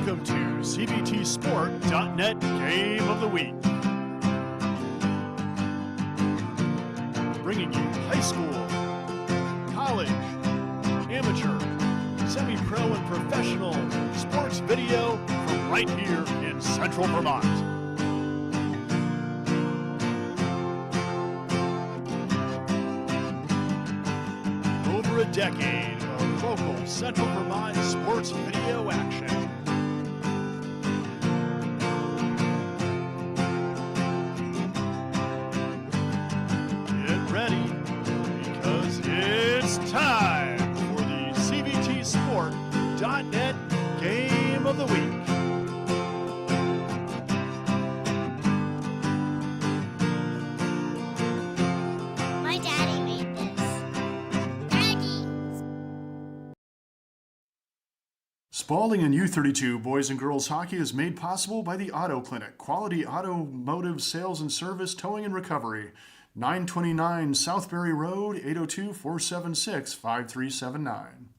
Welcome to CBTSport.net Game of the Week. Bringing you high school, college, amateur, semi-pro, and professional sports video from right here in Central Vermont. Over a decade of local Central Vermont sports video action. Get ready, because it's time for the CBTSport.net Game of the Week. My daddy made this. Daddy! Spaulding and U32 boys and girls hockey is made possible by the Auto Clinic, quality automotive sales and service, towing and recovery. 929 Southbury Road, 802-476-5379.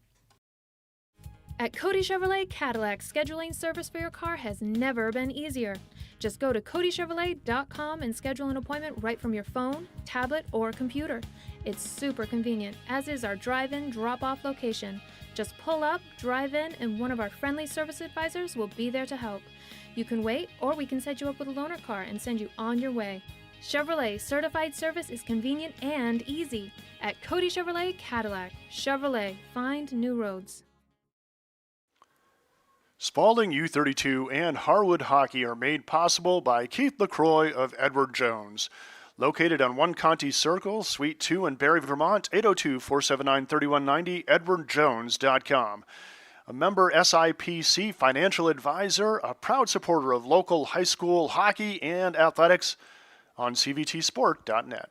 At Cody Chevrolet Cadillac, scheduling service for your car has never been easier. Just go to codychevrolet.com and schedule an appointment right from your phone, tablet, or computer. It's super convenient, as is our drive-in, drop-off location. Just pull up, drive in, and one of our friendly service advisors will be there to help. You can wait, or we can set you up with a loaner car and send you on your way. Chevrolet certified service is convenient and easy. At Cody Chevrolet Cadillac. Chevrolet, find new roads. Spaulding U32 and Harwood Hockey are made possible by Keith LaCroix of Edward Jones. Located on 1 Conti Circle, Suite 2 in Barre, Vermont, 802-479-3190, edwardjones.com. A member SIPC financial advisor, a proud supporter of local high school hockey and athletics on CVTSport.net.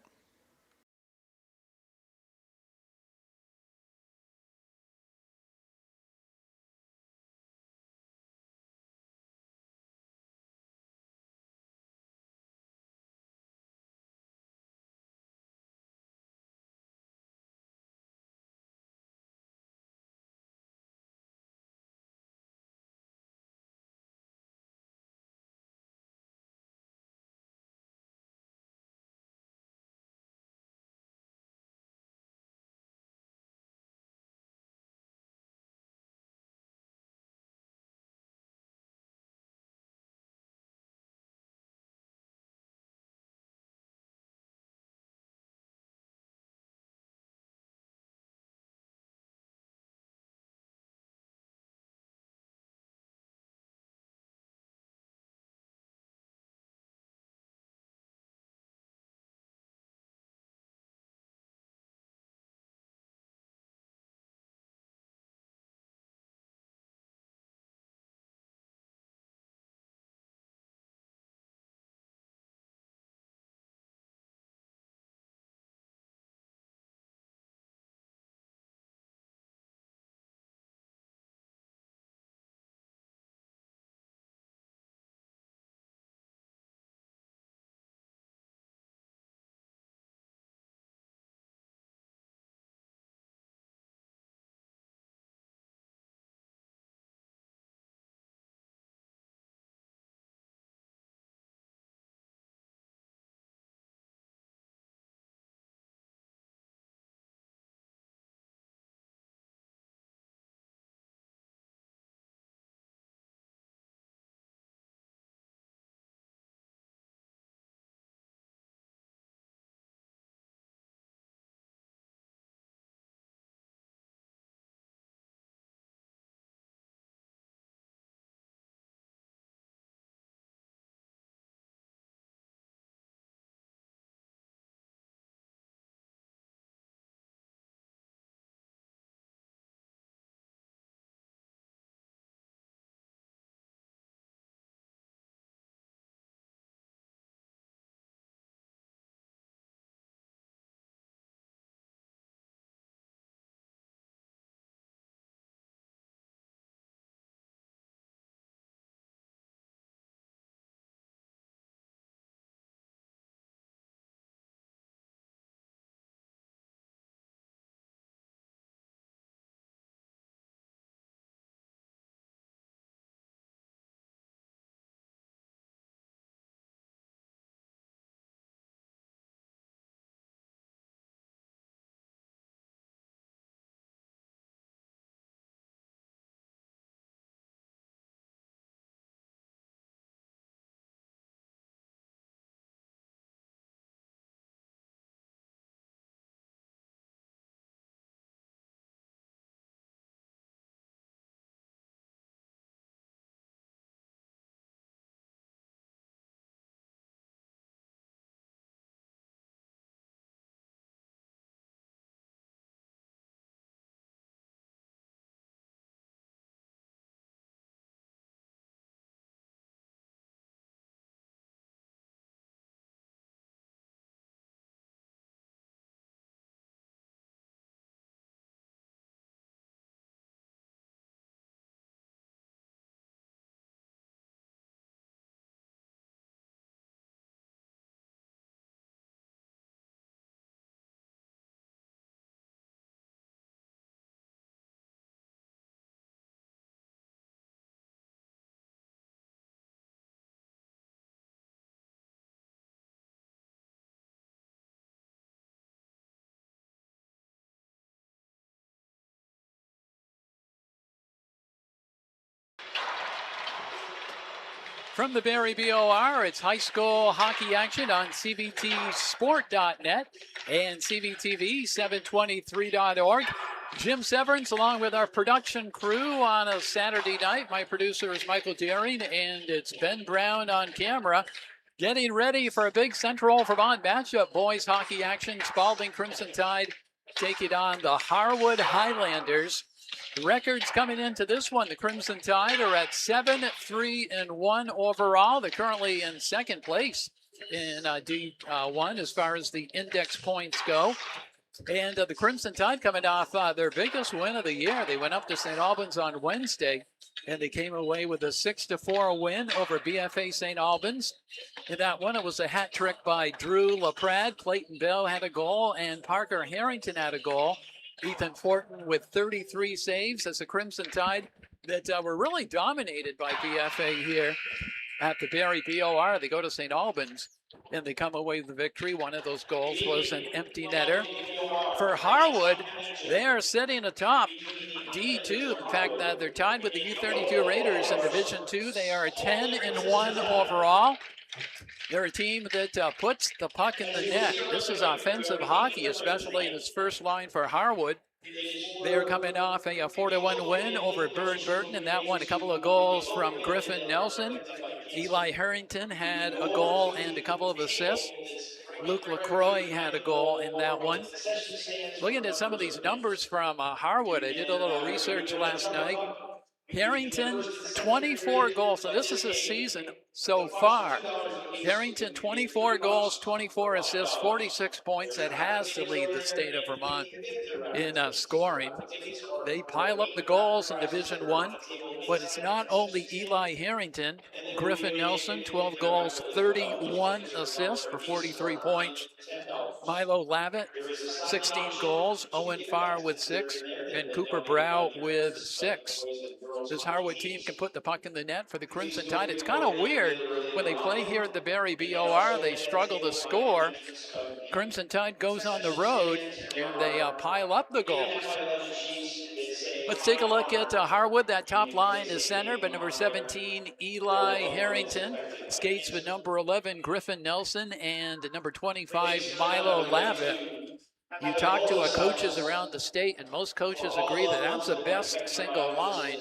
From the Barry BOR, it's high school hockey action on CBTsport.net and CBTV723.org. Jim Severance along with our production crew on a Saturday night. My producer is Michael Daring, and it's Ben Brown on camera. Getting ready for a big Central Vermont matchup. Boys hockey action. Spaulding Crimson Tide taking on the Harwood Highlanders. Records coming into this one. The Crimson Tide are at 7-3-1 overall. They're currently in second place in D1 as far as the index points go. And the Crimson Tide coming off their biggest win of the year. They went up to St. Albans on Wednesday, and they came away with a 6-4 win over BFA St. Albans. In that one, it was a hat trick by Drew LaPrade. Clayton Bell had a goal, and Parker Harrington had a goal. Ethan Fortin with 33 saves as the Crimson Tide that were really dominated by BFA here at the Barry BOR. They go to St. Albans, and they come away with the victory. One of those goals was an empty netter. For Harwood, they are sitting atop D2. In fact, they're tied with the U32 Raiders in Division II. They are 10-1 overall. They're a team that puts the puck in the net. This is offensive hockey, especially in its first line for Harwood. They're coming off a 4-1 win over Burn Burton, and that one a couple of goals from Griffin Nelson. Eli Harrington had a goal and a couple of assists. Luke LaCroix had a goal in that one. Looking at some of these numbers from Harwood, I did a little research last night. Harrington, 24 goals. So this is a season so far. Harrington, 24 goals, 24 assists, 46 points. That has to lead the state of Vermont in scoring. They pile up the goals in Division I, but it's not only Eli Harrington. Griffin Nelson, 12 goals, 31 assists for 43 points. Milo Lavitt, 16 goals. Owen Farr with 6. And Cooper Brow with 6. This Harwood team can put the puck in the net for the Crimson Tide. It's kind of weird when they play here at the Barry BOR. They struggle to score. Crimson Tide goes on the road, and they pile up the goals. Let's take a look at Harwood. That top line is centered by number 17, Eli Harrington. Skates with number 11, Griffin Nelson, and number 25, Milo Lavitt. You talk to coaches around the state, and most coaches agree that that's the best single line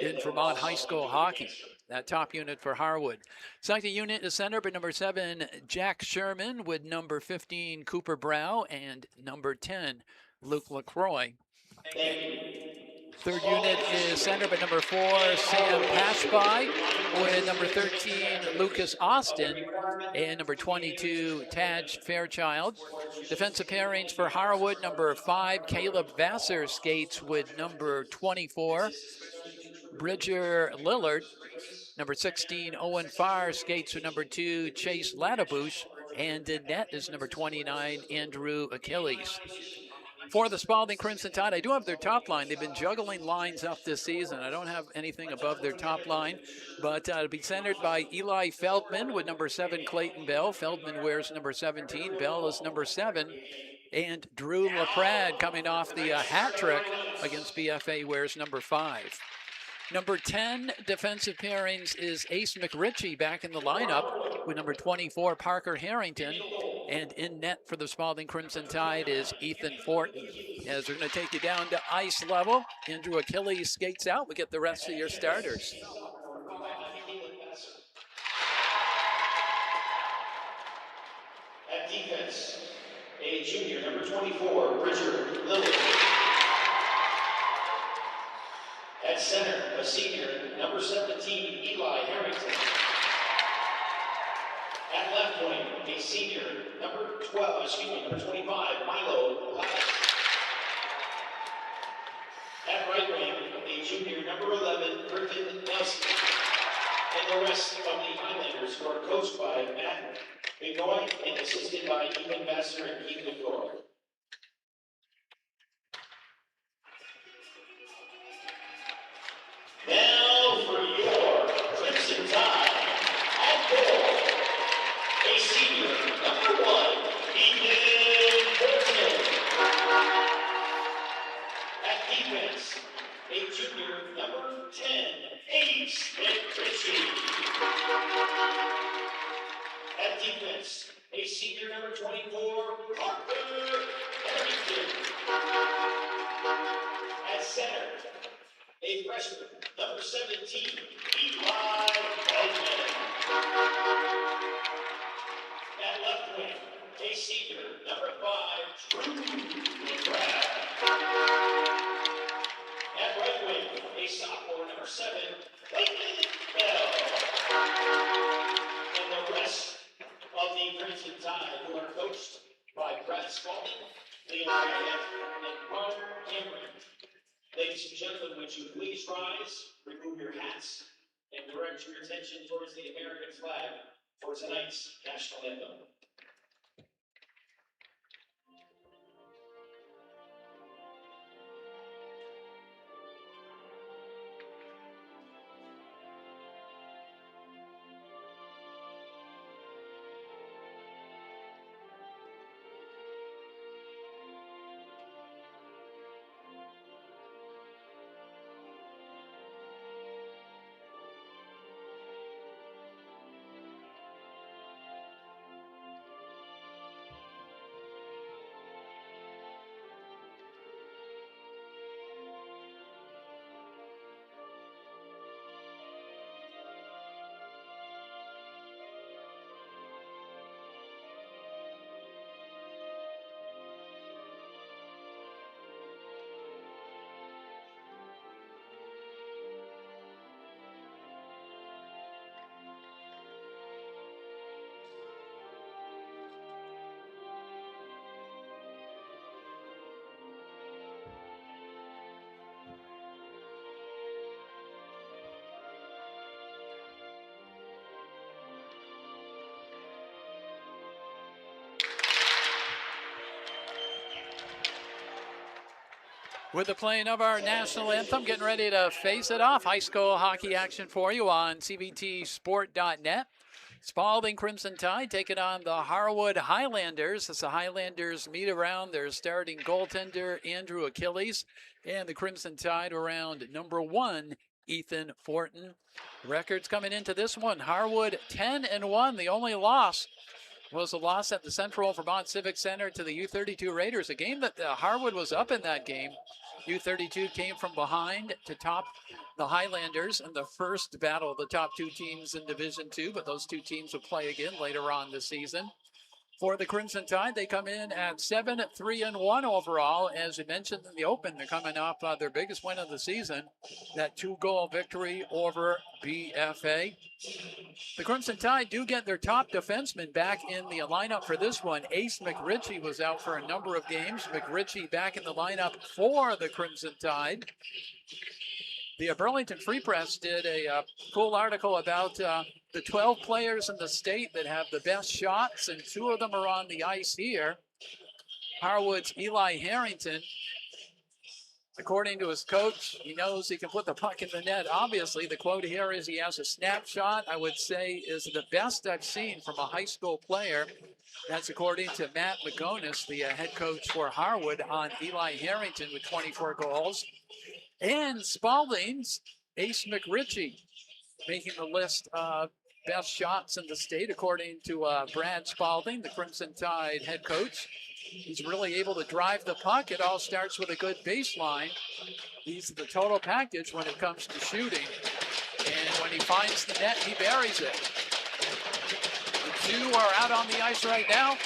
in Vermont high school hockey. That top unit for Harwood. Second unit is centered by number 7, Jack Sherman, with number 15, Cooper Brow, and number 10, Luke LaCroix. Third unit is centered by number 4, Sam Pashby, with number 13, Lucas Austin, and number 22, Taj Fairchild. Defensive pairings for Harwood, number 5, Caleb Vassar skates with number 24, Bridger Lillard. Number 16, Owen Farr skates with number 2, Chase Ladabouche, and in net is number 29, Andrew Achilles. For the Spaulding Crimson Tide, I do have their top line. They've been juggling lines up this season. I don't have anything above their top line, but it'll be centered by Eli Feldman with number 7, Clayton Bell. Feldman wears number 17. Bell is number 7. And Drew LaPrade, coming off the hat trick against BFA, wears number 5. Number 10 defensive pairings is Ace McRitchie back in the lineup with number 24, Parker Harrington. And in net for the Spaulding Crimson Tide is Ethan Fortin. As we're going to take you down to ice level, Andrew Achilles skates out. We get the rest of your starters. At defense, a junior, number 24, Bridger Lillard. At center, a senior, number 17, Eli Harrington. At left wing, a senior, number 25, Milo Lavitt. At right wing, a junior, number 11, Griffin Nelson. And the rest of the Highlanders who are coached by Matt McGoy and assisted by Ethan Vassar and Keith McGoy. Now for your Crimson Tide, at goal, a senior, number 1, Ethan Fortin. At defense, a junior, number 10, Ace McRitchie. At defense, a senior number 24, Harper Harrington. At center, a freshman, number 17, Eli Feldman. At left wing, a senior, number 5, Drew McGrath. At right wing, a sophomore, number 7, Clayton Bell. And the rest of the Crimson Tide, who are coached by Brett Spaulding, Leon Ryan, and Carl Cameron. Ladies and gentlemen, would you please rise, remove your hats, and direct your attention towards the American flag for tonight's national anthem. With the playing of our national anthem, getting ready to face it off. High school hockey action for you on cbtsport.net. Spaulding Crimson Tide taking on the Harwood Highlanders as the Highlanders meet around their starting goaltender, Andrew Achilles, and the Crimson Tide around number 1, Ethan Fortin. Records coming into this one, Harwood 10-1. The only loss was a loss at the Central Vermont Civic Center to the U32 Raiders, a game that Harwood was up in that game. U32 came from behind to top the Highlanders in the first battle of the top two teams in Division II, but those two teams will play again later on this season. For the Crimson Tide, they come in at 7-3-1 overall. As we mentioned in the open, they're coming off their biggest win of the season, that 2-goal victory over BFA. The Crimson Tide do get their top defenseman back in the lineup for this one. Ace McRitchie was out for a number of games. McRitchie back in the lineup for the Crimson Tide. The Burlington Free Press did a cool article about the 12 players in the state that have the best shots, and 2 of them are on the ice here. Harwood's Eli Harrington, according to his coach, he knows he can put the puck in the net. Obviously, the quote here is he has a snapshot, I would say, is the best I've seen from a high school player. That's according to Matt McGonis, the head coach for Harwood, on Eli Harrington with 24 goals. And Spaulding's Ace McRitchie making the list of best shots in the state, according to Brad Spaulding, the Crimson Tide head coach. He's really able to drive the puck. It all starts with a good baseline. He's the total package when it comes to shooting. And when he finds the net, he buries it. The 2 are out on the ice right now.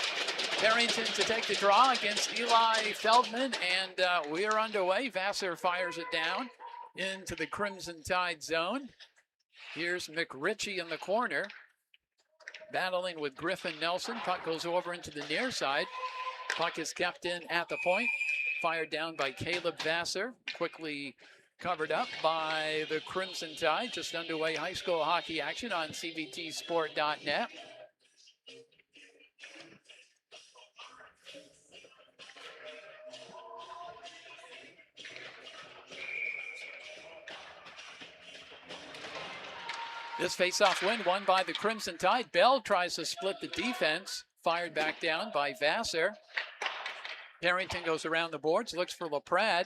Harrington to take the draw against Eli Feldman, and we are underway. Vassar fires it down into the Crimson Tide zone. Here's McRitchie in the corner, battling with Griffin Nelson. Puck goes over into the near side. Puck is kept in at the point, fired down by Caleb Vassar, quickly covered up by the Crimson Tide. Just underway high school hockey action on cbtsport.net. This faceoff win won by the Crimson Tide. Bell tries to split the defense. Fired back down by Vassar. Harrington goes around the boards, looks for LaPrade.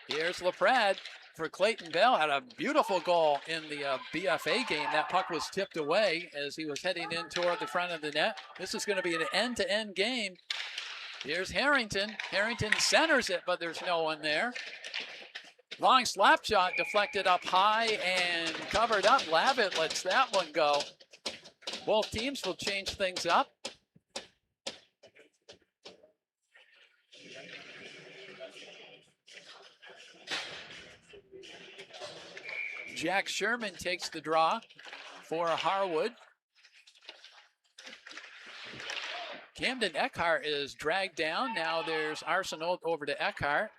Here's LaPrade. for Clayton Bell. Had a beautiful goal in the BFA game. That puck was tipped away as he was heading in toward the front of the net. This is going to be an end-to-end game. Here's Harrington. Harrington centers it, but there's no one there. Long slap shot deflected up high and covered up. Lavitt lets that one go. Both teams will change things up. Jack Sherman takes the draw for Harwood. Camden Eckhart is dragged down. Now there's Arsenault over to Eckhart.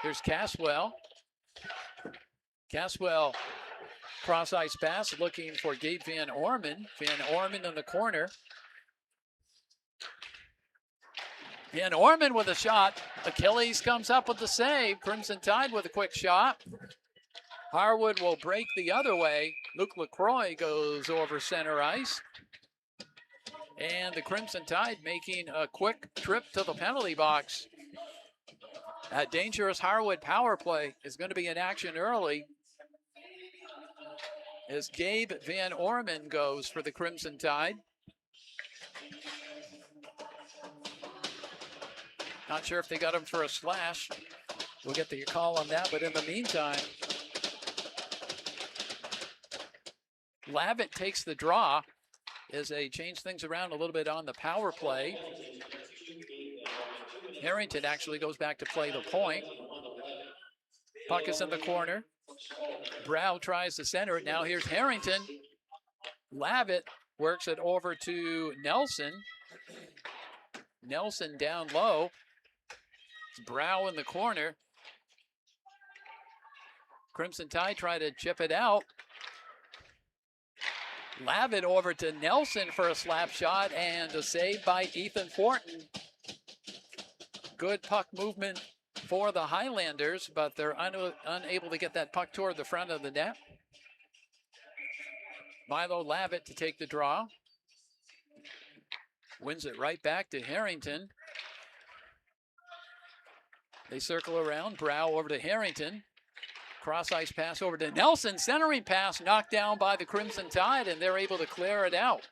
Here's Caswell. Caswell cross ice pass looking for Gabe Van Orman. Van Orman in the corner. Van Orman with a shot. Achilles comes up with the save. Crimson Tide with a quick shot. Harwood will break the other way. Luke LaCroix goes over center ice. And the Crimson Tide making a quick trip to the penalty box. That dangerous Harwood power play is going to be in action early as Gabe Van Orman goes for the Crimson Tide. Not sure if they got him for a slash. We'll get the call on that, but in the meantime, Lavitt takes the draw as they change things around a little bit on the power play. Harrington actually goes back to play the point. Puck is in the corner. Brow tries to center it. Now here's Harrington. Lavitt works it over to Nelson. Nelson down low. It's Brow in the corner. Crimson Tide try to chip it out. Lavitt over to Nelson for a slap shot and a save by Ethan Fortin. Good puck movement for the Highlanders, but they're unable to get that puck toward the front of the net. Milo Lavitt to take the draw. Wins it right back to Harrington. They circle around. Brow over to Harrington. Cross ice pass over to Nelson. Centering pass knocked down by the Crimson Tide, and they're able to clear it out.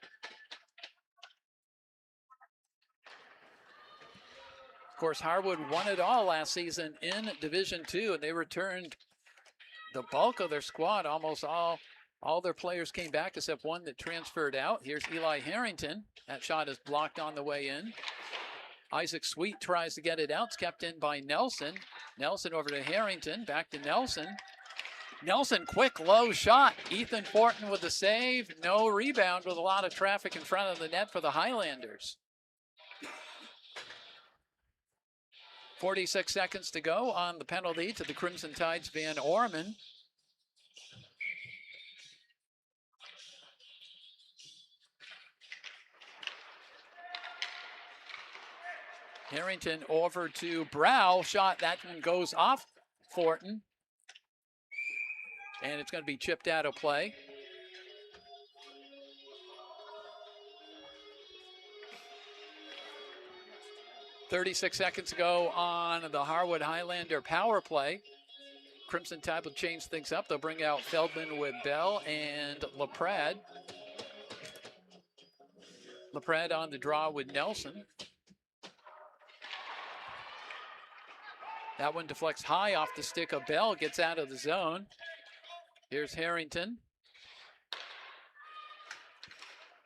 Of course, Harwood won it all last season in Division II, and they returned the bulk of their squad. Almost all their players came back except one that transferred out. Here's Eli Harrington. That shot is blocked on the way in. Isaac Sweet tries to get it out. It's kept in by Nelson. Nelson over to Harrington. Back to Nelson. Nelson, quick, low shot. Ethan Fortin with the save. No rebound with a lot of traffic in front of the net for the Highlanders. 46 seconds to go on the penalty to the Crimson Tide's Van Orman. Harrington over to Brow. Shot, that one goes off Fortin. And it's going to be chipped out of play. .36 seconds ago on the Harwood Highlander power play. Crimson Tide will change things up. They'll bring out Feldman with Bell and LaPrade. LaPrade on the draw with Nelson. That one deflects high off the stick of Bell, gets out of the zone. Here's Harrington.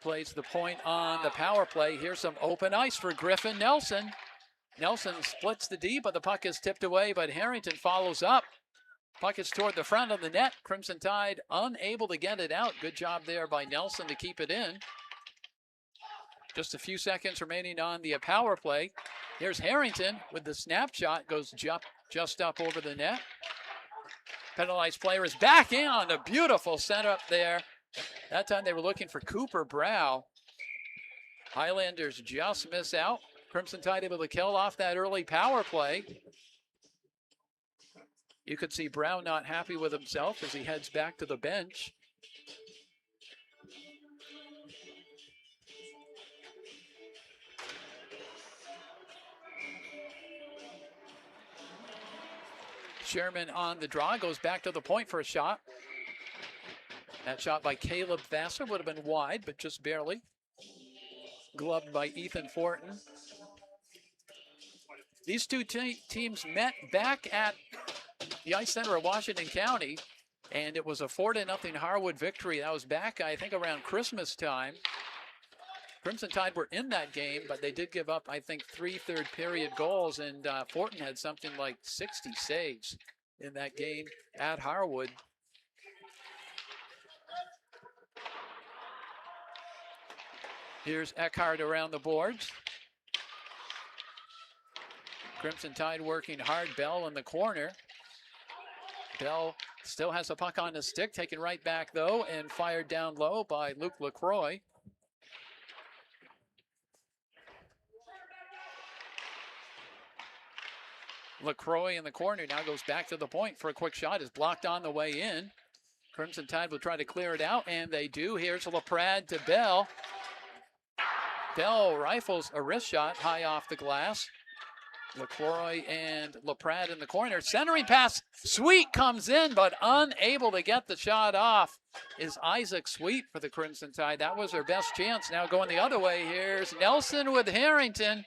Plays the point on the power play. Here's some open ice for Griffin Nelson. Nelson splits the D, but the puck is tipped away, but Harrington follows up. Puck is toward the front of the net. Crimson Tide unable to get it out. Good job there by Nelson to keep it in. Just a few seconds remaining on the power play. Here's Harrington with the snapshot, goes just up over the net. Penalized player is back in on a beautiful setup there. That time they were looking for Cooper Brow. Highlanders just miss out. Crimson Tide able to kill off that early power play. You could see Brow not happy with himself as he heads back to the bench. Sherman on the draw, goes back to the point for a shot. That shot by Caleb Vassar would have been wide, but just barely. Gloved by Ethan Fortin. These two teams met back at the Ice Center of Washington County, and it was a 4-0 Harwood victory. That was back, I think, around Christmas time. Crimson Tide were in that game, but they did give up, I think, 3 third-period goals, and Fortin had something like 60 saves in that game at Harwood. Here's Eckhart around the boards. Crimson Tide working hard. Bell in the corner. Bell still has a puck on the stick, taken right back, though, and fired down low by Luke LaCroix. LaCroix in the corner now goes back to the point for a quick shot. Is blocked on the way in. Crimson Tide will try to clear it out, and they do. Here's LaPrade to Bell. Bell rifles a wrist shot high off the glass. LaCroix and LaPrade in the corner. Centering pass. Sweet comes in, but unable to get the shot off is Isaac Sweet for the Crimson Tide. That was their best chance. Now going the other way. Here's Nelson with Harrington.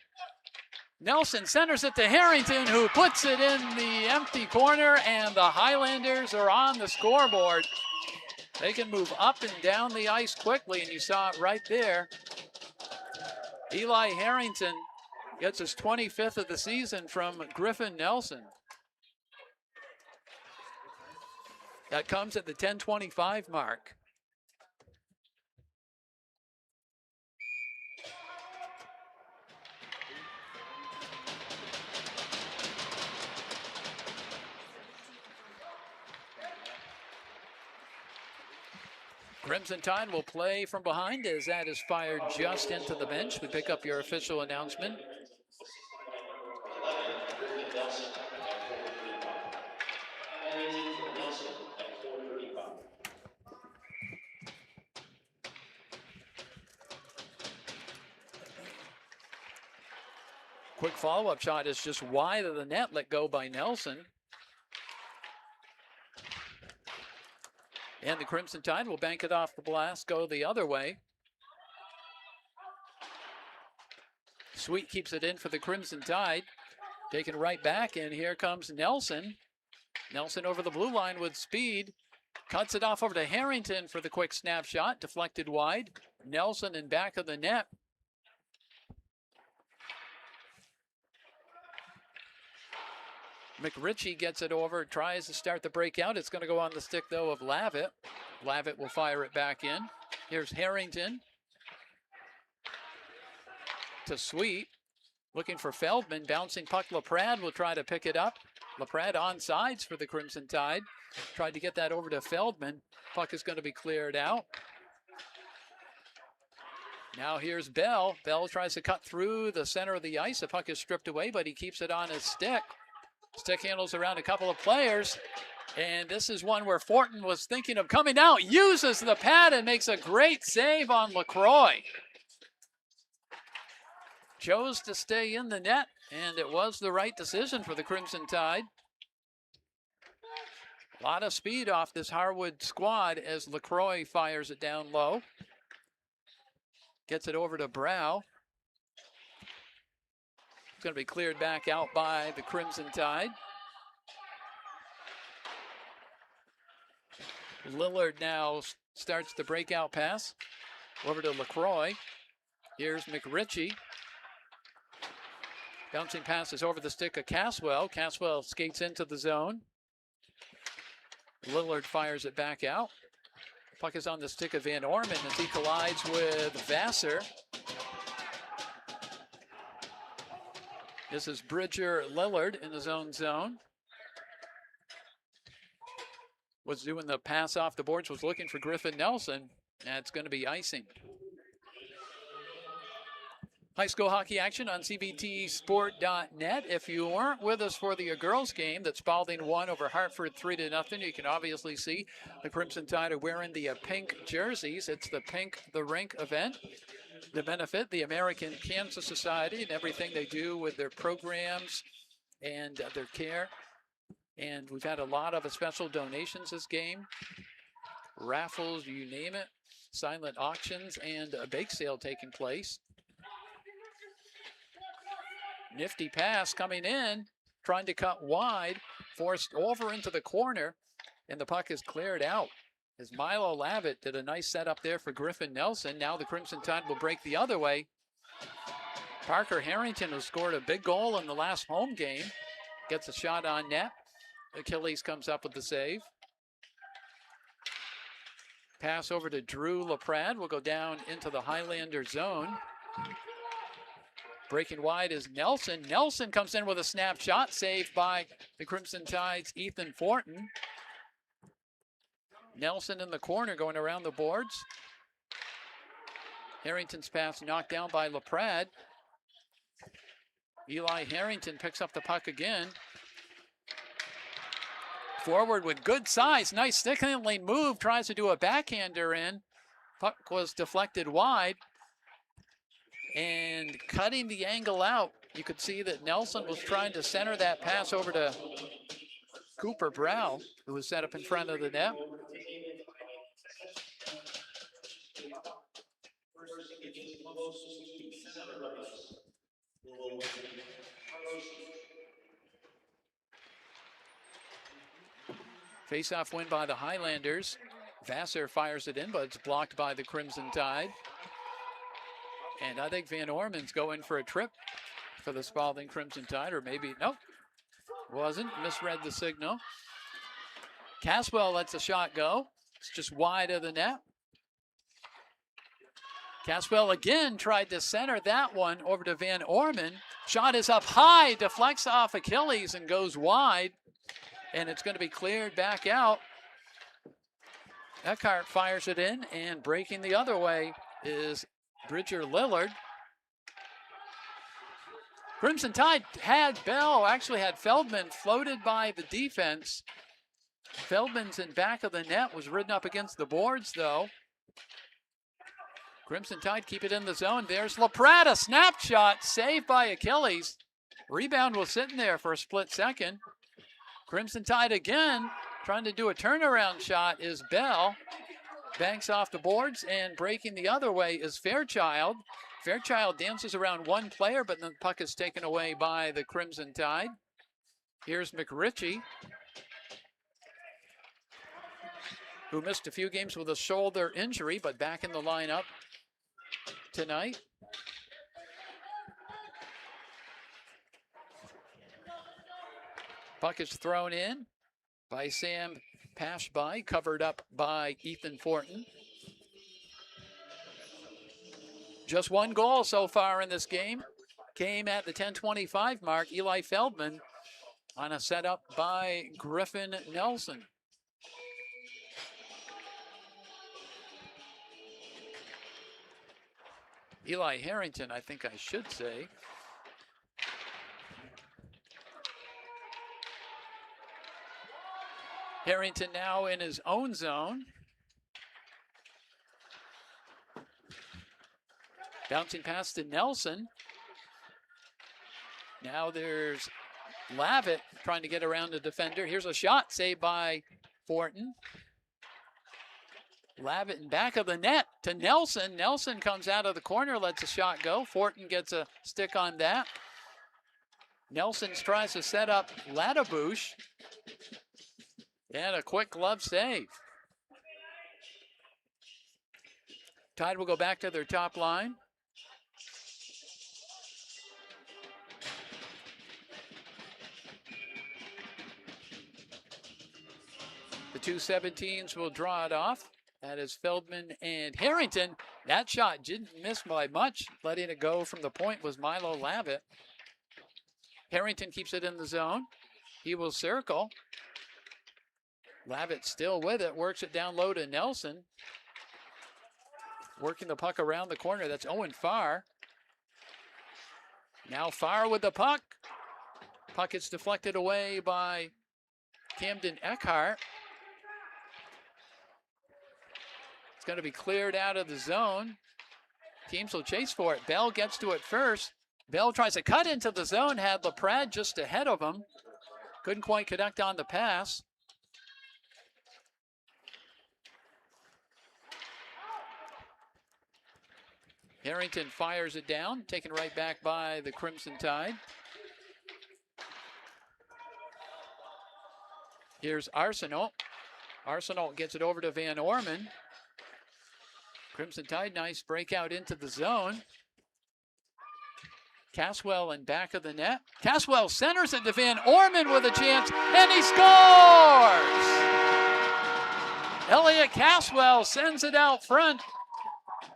Nelson centers it to Harrington, who puts it in the empty corner, and the Highlanders are on the scoreboard. They can move up and down the ice quickly, and you saw it right there. Eli Harrington gets his 25th of the season from Griffin Nelson. That comes at the 10:25 mark. Crimson Tide will play from behind as that is fired just into the bench. We pick up your official announcement. Quick follow-up shot is just wide of the net, let go by Nelson. And the Crimson Tide will bank it off the blast, go the other way. Sweet keeps it in for the Crimson Tide. Taken right back, and here comes Nelson. Nelson over the blue line with speed. Cuts it off over to Harrington for the quick snapshot. Deflected wide. Nelson in back of the net. McRitchie gets it over, tries to start the breakout. It's going to go on the stick, though, of Lavitt. Lavitt will fire it back in. Here's Harrington to Sweet. Looking for Feldman. Bouncing puck. LaPrade will try to pick it up. LaPrade on sides for the Crimson Tide. Tried to get that over to Feldman. Puck is going to be cleared out. Now here's Bell. Bell tries to cut through the center of the ice. The puck is stripped away, but he keeps it on his stick. Stick handles around a couple of players. And this is one where Fortin was thinking of coming out. Uses the pad and makes a great save on LaCroix. Chose to stay in the net, and it was the right decision for the Crimson Tide. A lot of speed off this Harwood squad as LaCroix fires it down low. Gets it over to Brow. It's going to be cleared back out by the Crimson Tide. Lillard now starts the breakout pass over to LaCroix. Here's McRitchie. Bouncing passes over the stick of Caswell. Caswell skates into the zone. Lillard fires it back out. Puck is on the stick of Van Orman as he collides with Vassar. This is Bridger Lillard in his own zone. Was doing the pass off the boards, was looking for Griffin Nelson. That's going to be icing. High school hockey action on CBTsport.net. If you weren't with us for the girls game that Spaulding won over Hartford 3-0, you can obviously see the Crimson Tide are wearing the pink jerseys. It's the Pink the Rink event. To benefit the American Cancer Society and everything they do with their programs and their care And we've had a lot of special donations this game. Raffles, you name it. Silent auctions and a bake sale taking place. Nifty pass coming in, trying to cut wide, forced over into the corner, and the puck is cleared out. As Milo Lavitt did a nice setup there for Griffin Nelson. Now the Crimson Tide will break the other way. Parker Harrington, who scored a big goal in the last home game, gets a shot on net. Achilles comes up with the save. Pass over to Drew LaPrade. Will go down into the Highlander zone. Breaking wide is Nelson. Nelson comes in with a snapshot, saved by the Crimson Tide's Ethan Fortin. Nelson in the corner going around the boards. Harrington's pass knocked down by LaPrade. Eli Harrington picks up the puck again. Forward with good size. Nice stick-handling lane move. Tries to do a backhander in. Puck was deflected wide. And cutting the angle out, you could see that Nelson was trying to center that pass over to Cooper Brow, who was set up in front of the net. Face-off win by the Highlanders. Vassar fires it in, but it's blocked by the Crimson Tide. And I think Van Orman's going for a trip for the Spaulding Crimson Tide, or maybe, nope, wasn't, misread the signal. Caswell lets a shot go. It's just wide of the net. Caswell again tried to center that one over to Van Orman. Shot is up high, deflects off Achilles and goes wide. And it's going to be cleared back out. Eckhart fires it in, and breaking the other way is Bridger Lillard. Crimson Tide had Bell, actually had Feldman floated by the defense. Feldman's in back of the net, was ridden up against the boards though. Crimson Tide keep it in the zone. There's LaPrade, a snapshot, saved by Achilles. Rebound was sitting there for a split second. Crimson Tide again, trying to do a turnaround shot is Bell. Banks off the boards, and breaking the other way is Fairchild. Fairchild dances around one player, but the puck is taken away by the Crimson Tide. Here's McRitchie, who missed a few games with a shoulder injury, but back in the lineup tonight. Puck is thrown in by Sam Pashby, covered up by Ethan Fortin. Just one goal so far in this game. Came at the 10:25 mark. Eli Feldman on a setup by Griffin Nelson. Eli Harrington, I think I should say. Harrington now in his own zone. Bouncing pass to Nelson. Now there's Lavitt trying to get around the defender. Here's a shot saved by Fortin. Lavitt in back of the net to Nelson. Nelson comes out of the corner, lets a shot go. Fortin gets a stick on that. Nelson tries to set up Ladabouche. And a quick glove save. Tide will go back to their top line. The two 17s will draw it off. That is Feldman and Harrington. That shot didn't miss by much. Letting it go from the point was Milo Lavitt. Harrington keeps it in the zone. He will circle. Lavitt still with it, works it down low to Nelson. Working the puck around the corner, that's Owen Farr. Now Farr with the puck. Puck is deflected away by Camden Eckhart. It's going to be cleared out of the zone. Teams will chase for it. Bell gets to it first. Bell tries to cut into the zone, had LaPrade just ahead of him. Couldn't quite connect on the pass. Harrington fires it down, taken right back by the Crimson Tide. Here's Arsenal. Arsenal gets it over to Van Orman. Crimson Tide, nice breakout into the zone. Caswell in back of the net. Caswell centers it to Van Orman with a chance, and he scores! Elliot Caswell sends it out front,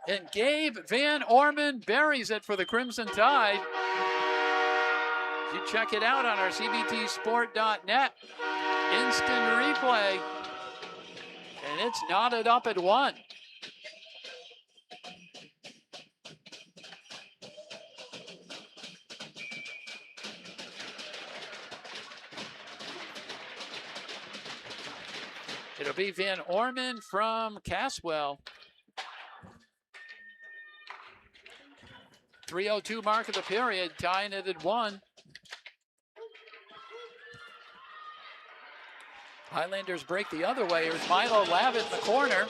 and Gabe Van Orman buries it for the Crimson Tide. You check it out on our cbtsport.net. Instant replay, and it's knotted up at 1. It'll be Van Orman from Caswell. 3:02 mark of the period, tying it at 1. Highlanders break the other way. Here's Milo Lavitt in the corner.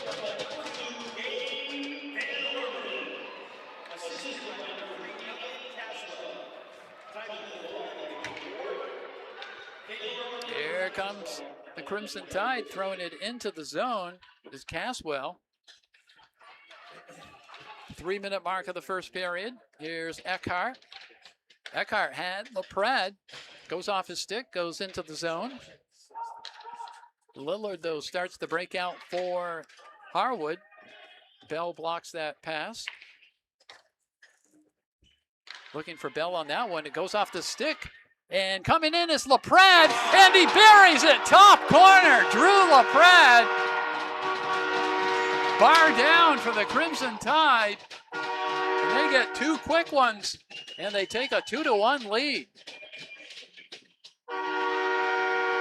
Here comes the Crimson Tide, throwing it into the zone is Caswell. 3-minute mark of the first period. Here's Eckhart. Eckhart had LaPrade. Goes off his stick, goes into the zone. Lillard, though, starts the breakout for Harwood. Bell blocks that pass. Looking for Bell on that one. It goes off the stick. And coming in is LaPrade, and he buries it. Top corner, Drew LaPrade. Bar down for the Crimson Tide. And they get 2 quick ones, and they take a 2-1 lead.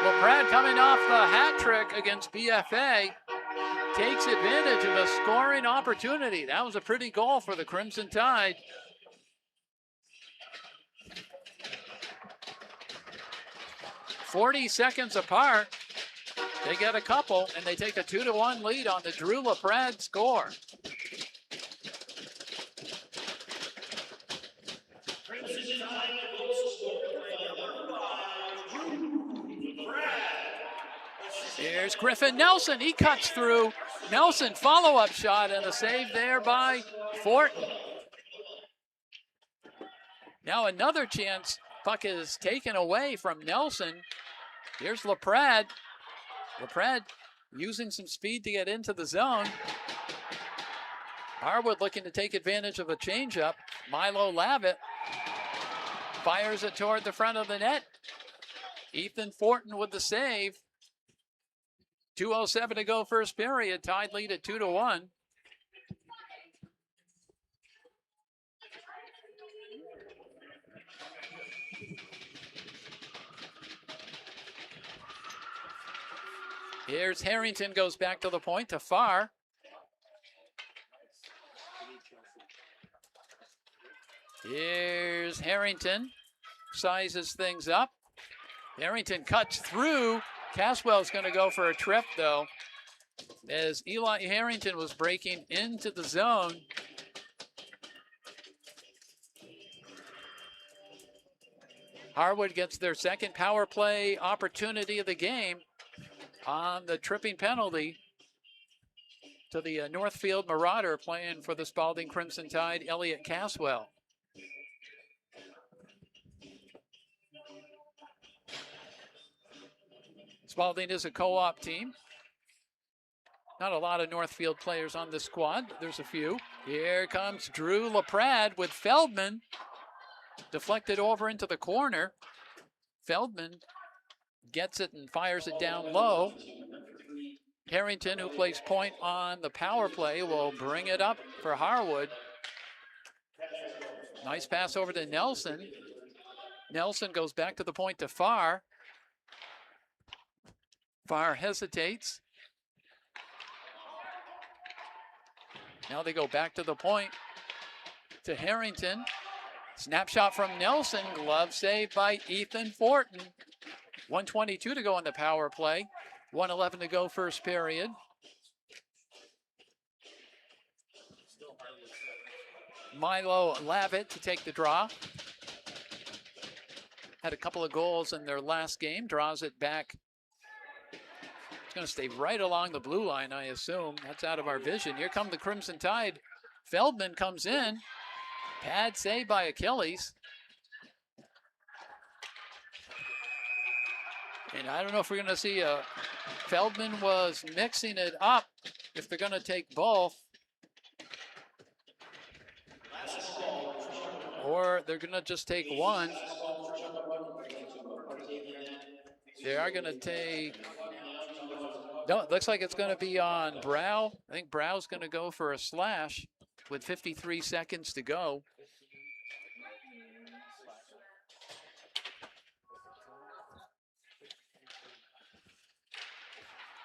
LaPrade, coming off the hat trick against BFA, takes advantage of a scoring opportunity. That was a pretty goal for the Crimson Tide. .40 seconds apart. They get a couple, and they take a 2-1 lead on the Drew LaPrade score. Here's Griffin Nelson. He cuts through. Nelson, follow-up shot, and a save there by Fortin. Now another chance. Puck is taken away from Nelson. Here's LaPrade. LaPrade using some speed to get into the zone. Harwood looking to take advantage of a changeup. Milo Lavitt fires it toward the front of the net. Ethan Fortin with the save. 2:07 to go first period. Tide lead at 2-1. Here's Harrington, goes back to the point to Farr. Here's Harrington, sizes things up. Harrington cuts through. Caswell's going to go for a trip, though, as Eli Harrington was breaking into the zone. Harwood gets their second power play opportunity of the game on the tripping penalty to the Northfield Marauder playing for the Spaulding Crimson Tide, Elliot Caswell. Spaulding is a co-op team. Not a lot of Northfield players on the squad. There's a few. Here comes Drew LaPrade with Feldman. Deflected over into the corner. Feldman gets it and fires it down low. Harrington, who plays point on the power play, will bring it up for Harwood. Nice pass over to Nelson. Nelson goes back to the point to Farr. Farr hesitates. Now they go back to the point to Harrington. Snapshot from Nelson. Glove save by Ethan Fortin. 1:22 to go on the power play. 1:11 to go first period. Milo Lavitt to take the draw. Had a couple of goals in their last game. Draws it back. It's going to stay right along the blue line, I assume. That's out of our vision. Here come the Crimson Tide. Feldman comes in. Pad save by Achilles. And I don't know if we're going to see Feldman was mixing it up if they're going to take both. Or they're going to just take one. They are going to take... No, it looks like it's going to be on Brow. I think Brow's going to go for a slash with 53 seconds to go.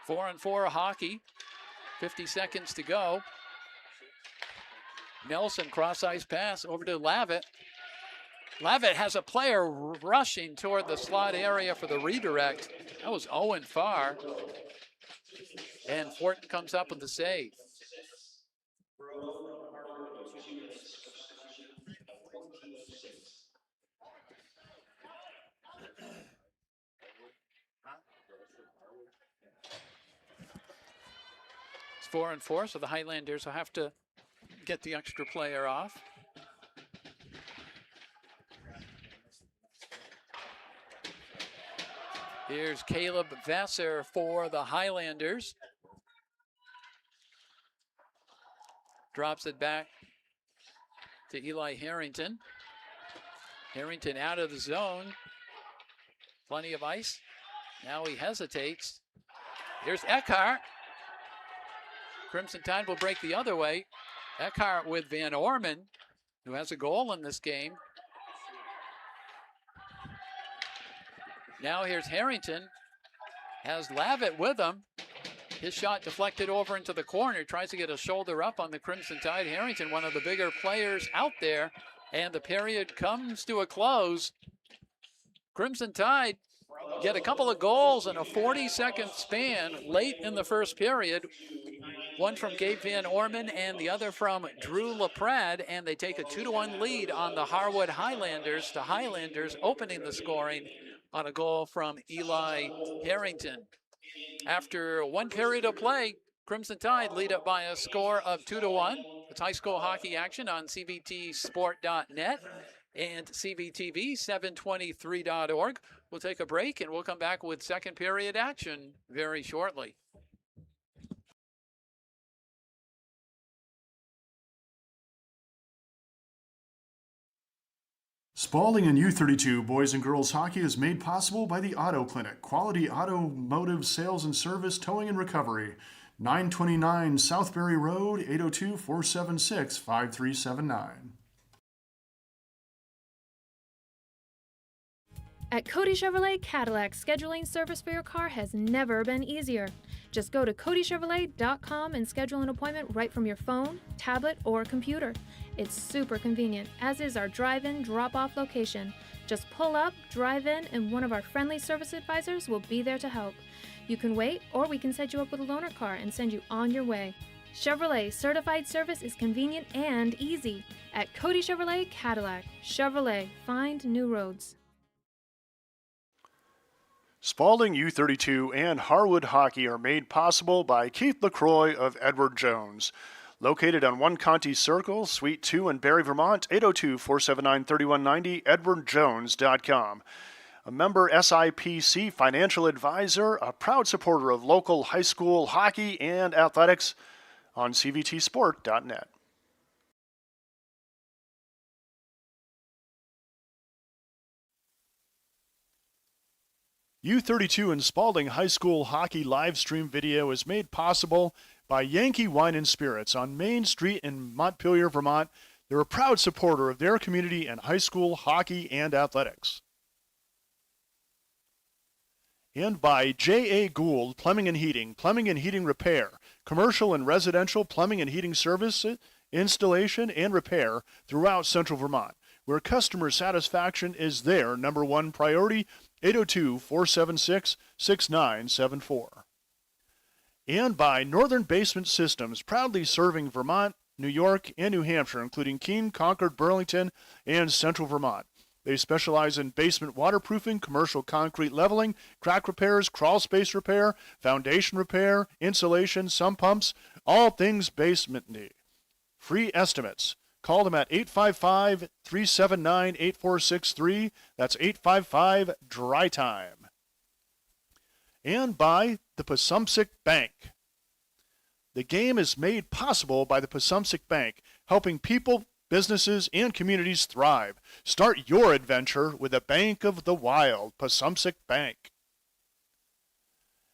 Four on four hockey. 50 seconds to go. Nelson cross-ice pass over to Lavitt. Lavitt has a player rushing toward the slot area for the redirect. That was Owen Farr. And Fortin comes up with the save. It's 4 on 4, so the Highlanders will have to get the extra player off. Here's Caleb Vassar for the Highlanders. Drops it back to Eli Harrington. Harrington out of the zone. Plenty of ice. Now he hesitates. Here's Eckhart. Crimson Tide will break the other way. Eckhart with Van Orman, who has a goal in this game. Now here's Harrington. Has Lavitt with him. His shot deflected over into the corner. Tries to get a shoulder up on the Crimson Tide. Harrington, one of the bigger players out there. And the period comes to a close. Crimson Tide get a couple of goals in a 40-second span late in the first period. One from Gabe Van Orman and the other from Drew LaPrade. And they take a 2-1 lead on the Harwood Highlanders. The Highlanders opening the scoring on a goal from Eli Harrington. After one period of play, Crimson Tide lead up by a score of 2-1. It's high school hockey action on cbtsport.net and cbtv723.org. We'll take a break and we'll come back with second period action very shortly. Spaulding and U32 boys and girls hockey is made possible by the Auto Clinic, quality automotive sales and service, towing and recovery. 929 Southbury Road, 802-476-5379. At Cody Chevrolet Cadillac, scheduling service for your car has never been easier. Just go to codychevrolet.com and schedule an appointment right from your phone, tablet, or computer. It's super convenient, as is our drive-in, drop-off location. Just pull up, drive in, and one of our friendly service advisors will be there to help. You can wait, or we can set you up with a loaner car and send you on your way. Chevrolet certified service is convenient and easy. At Cody Chevrolet Cadillac. Chevrolet, find new roads. Spaulding U32 and Harwood Hockey are made possible by Keith LaCroix of Edward Jones. Located on 1 Conti Circle, Suite 2 in Barre, Vermont, 802-479-3190, edwardjones.com. A member SIPC financial advisor, a proud supporter of local high school hockey and athletics on cvtsport.net. U32 and Spaulding High School Hockey live stream video is made possible by Yankee Wine and Spirits on Main Street in Montpelier, Vermont. They're a proud supporter of their community and high school hockey and athletics. And by J.A. Gould Plumbing and Heating Repair, commercial and residential plumbing and heating service, installation, and repair throughout Central Vermont, where customer satisfaction is their #1 priority. 802-476-6974. And by Northern Basement Systems, proudly serving Vermont, New York, and New Hampshire, including Keene, Concord, Burlington, and Central Vermont. They specialize in basement waterproofing, commercial concrete leveling, crack repairs, crawl space repair, foundation repair, insulation, sump pumps, all things basement-y. Free estimates. Call them at 855-379-8463. That's 855-DRY-TIME. And by the Passumpsic Bank. The game is made possible by the Passumpsic Bank, helping people, businesses, and communities thrive. Start your adventure with a Bank of the Wild, Passumpsic Bank.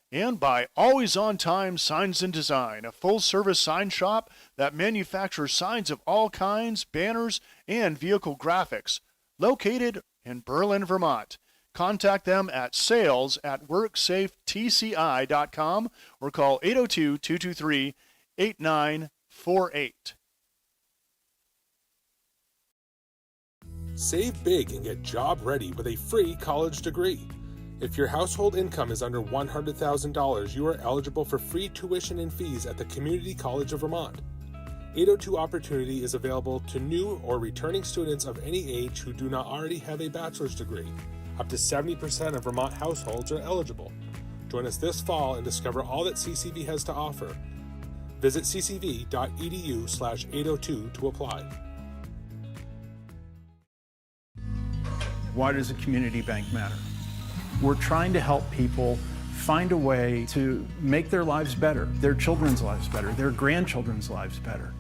And by Always On Time Signs and Design, a full-service sign shop that manufactures signs of all kinds, banners, and vehicle graphics, located in Berlin, Vermont. Contact them at sales@worksafetci.com or call 802-223-8948. Save big and get job ready with a free college degree. If your household income is under $100,000, you are eligible for free tuition and fees at the Community College of Vermont. 802 Opportunity is available to new or returning students of any age who do not already have a bachelor's degree. Up to 70% of Vermont households are eligible. Join us this fall and discover all that CCV has to offer. Visit ccv.edu/802 to apply. Why does a community bank matter? We're trying to help people find a way to make their lives better, their children's lives better, their grandchildren's lives better.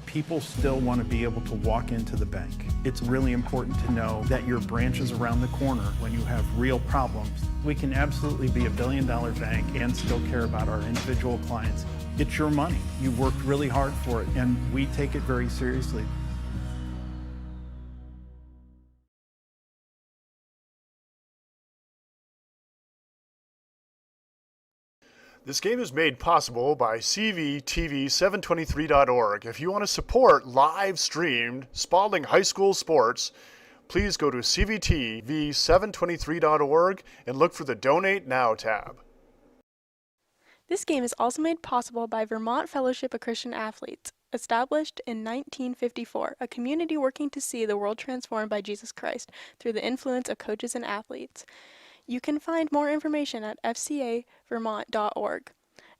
People still want to be able to walk into the bank. It's really important to know that your branch is around the corner when you have real problems. We can absolutely be a billion-dollar bank and still care about our individual clients. It's your money. You've worked really hard for it, and we take it very seriously. This game is made possible by cvtv723.org. If you want to support live-streamed Spaulding High School sports, please go to cvtv723.org and look for the Donate Now tab. This game is also made possible by Vermont Fellowship of Christian Athletes, established in 1954, a community working to see the world transformed by Jesus Christ through the influence of coaches and athletes. You can find more information at fcavermont.org,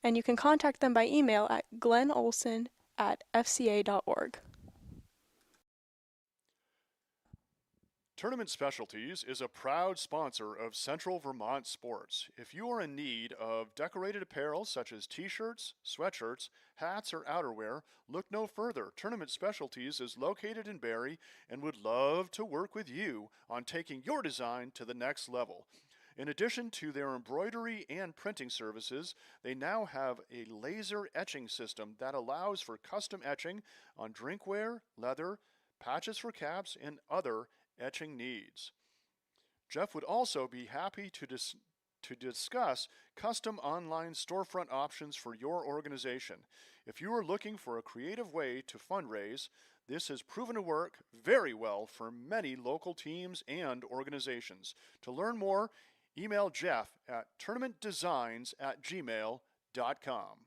and you can contact them by email at glennolson@fca.org. Tournament Specialties is a proud sponsor of Central Vermont sports. If you are in need of decorated apparel such as t-shirts, sweatshirts, hats, or outerwear, look no further. Tournament Specialties is located in Barrie and would love to work with you on taking your design to the next level. In addition to their embroidery and printing services, they now have a laser etching system that allows for custom etching on drinkware, leather, patches for caps, and other etching needs. Jeff would also be happy to discuss custom online storefront options for your organization. If you are looking for a creative way to fundraise, this has proven to work very well for many local teams and organizations. To learn more, email Jeff at tournamentdesigns@gmail.com.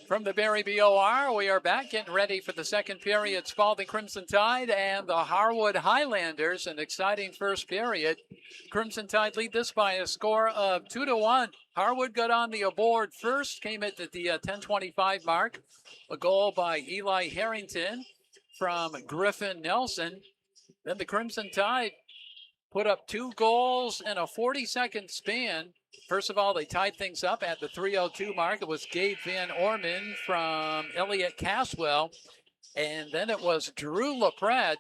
From the Barry BOR, we are back getting ready for the second period. Spaulding Crimson Tide and the Harwood Highlanders. An exciting first period. Crimson Tide lead this by a score of 2-1. Harwood got on the board first, came at the 10:25 mark. A goal by Eli Harrington from Griffin Nelson. Then the Crimson Tide put up 2 goals in a 40-second span. First of all, they tied things up at the 3:02 mark. It was Gabe Van Orman from Elliott Caswell. And then it was Drew LaPrade.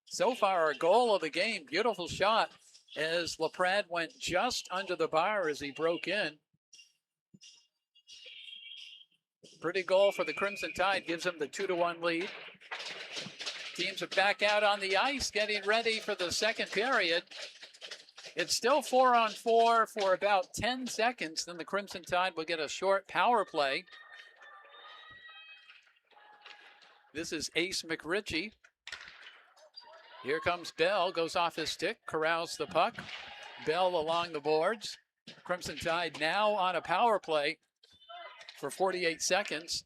So far, a goal of the game. Beautiful shot as LaPrade went just under the bar as he broke in. Pretty goal for the Crimson Tide. Gives them the 2-1 lead. Teams are back out on the ice getting ready for the second period. It's still 4-on-4 for about 10 seconds. Then the Crimson Tide will get a short power play. This is Ace McRitchie. Here comes Bell, goes off his stick, corrals the puck. Bell along the boards. Crimson Tide now on a power play for 48 seconds.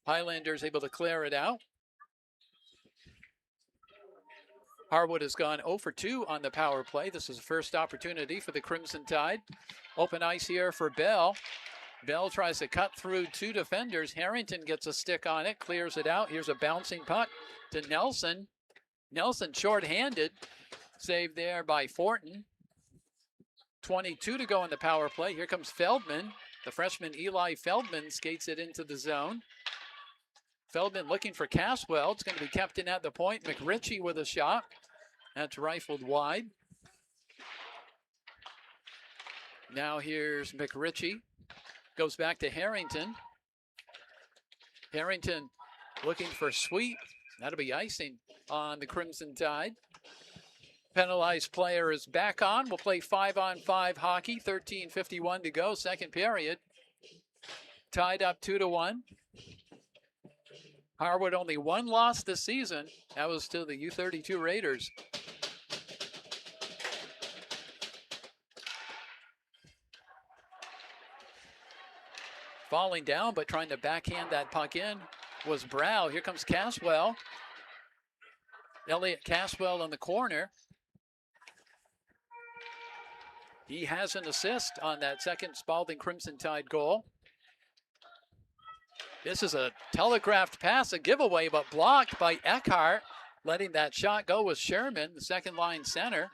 Highlanders able to clear it out. Harwood has gone 0 for 2 on the power play. This is the first opportunity for the Crimson Tide. Open ice here for Bell. Bell tries to cut through 2 defenders. Harrington gets a stick on it, clears it out. Here's a bouncing puck to Nelson. Nelson shorthanded. Saved there by Fortin. 22 to go in the power play. Here comes Feldman. The freshman Eli Feldman skates it into the zone. Feldman looking for Caswell. It's going to be kept in at the point. McRitchie with a shot. That's rifled wide. Now here's McRitchie. Goes back to Harrington. Harrington looking for Sweet. That'll be icing on the Crimson Tide. Penalized player is back on. We'll play 5-on-5 hockey. 13:51 to go. Second period. Tied up 2-1. Harwood only 1 loss this season. That was to the U32 Raiders. Falling down, but trying to backhand that puck in was Brow. Here comes Caswell. Elliott Caswell in the corner. He has an assist on that second Spaulding Crimson Tide goal. This is a telegraphed pass, a giveaway, but blocked by Eckhart. Letting that shot go was Sherman, the second line center.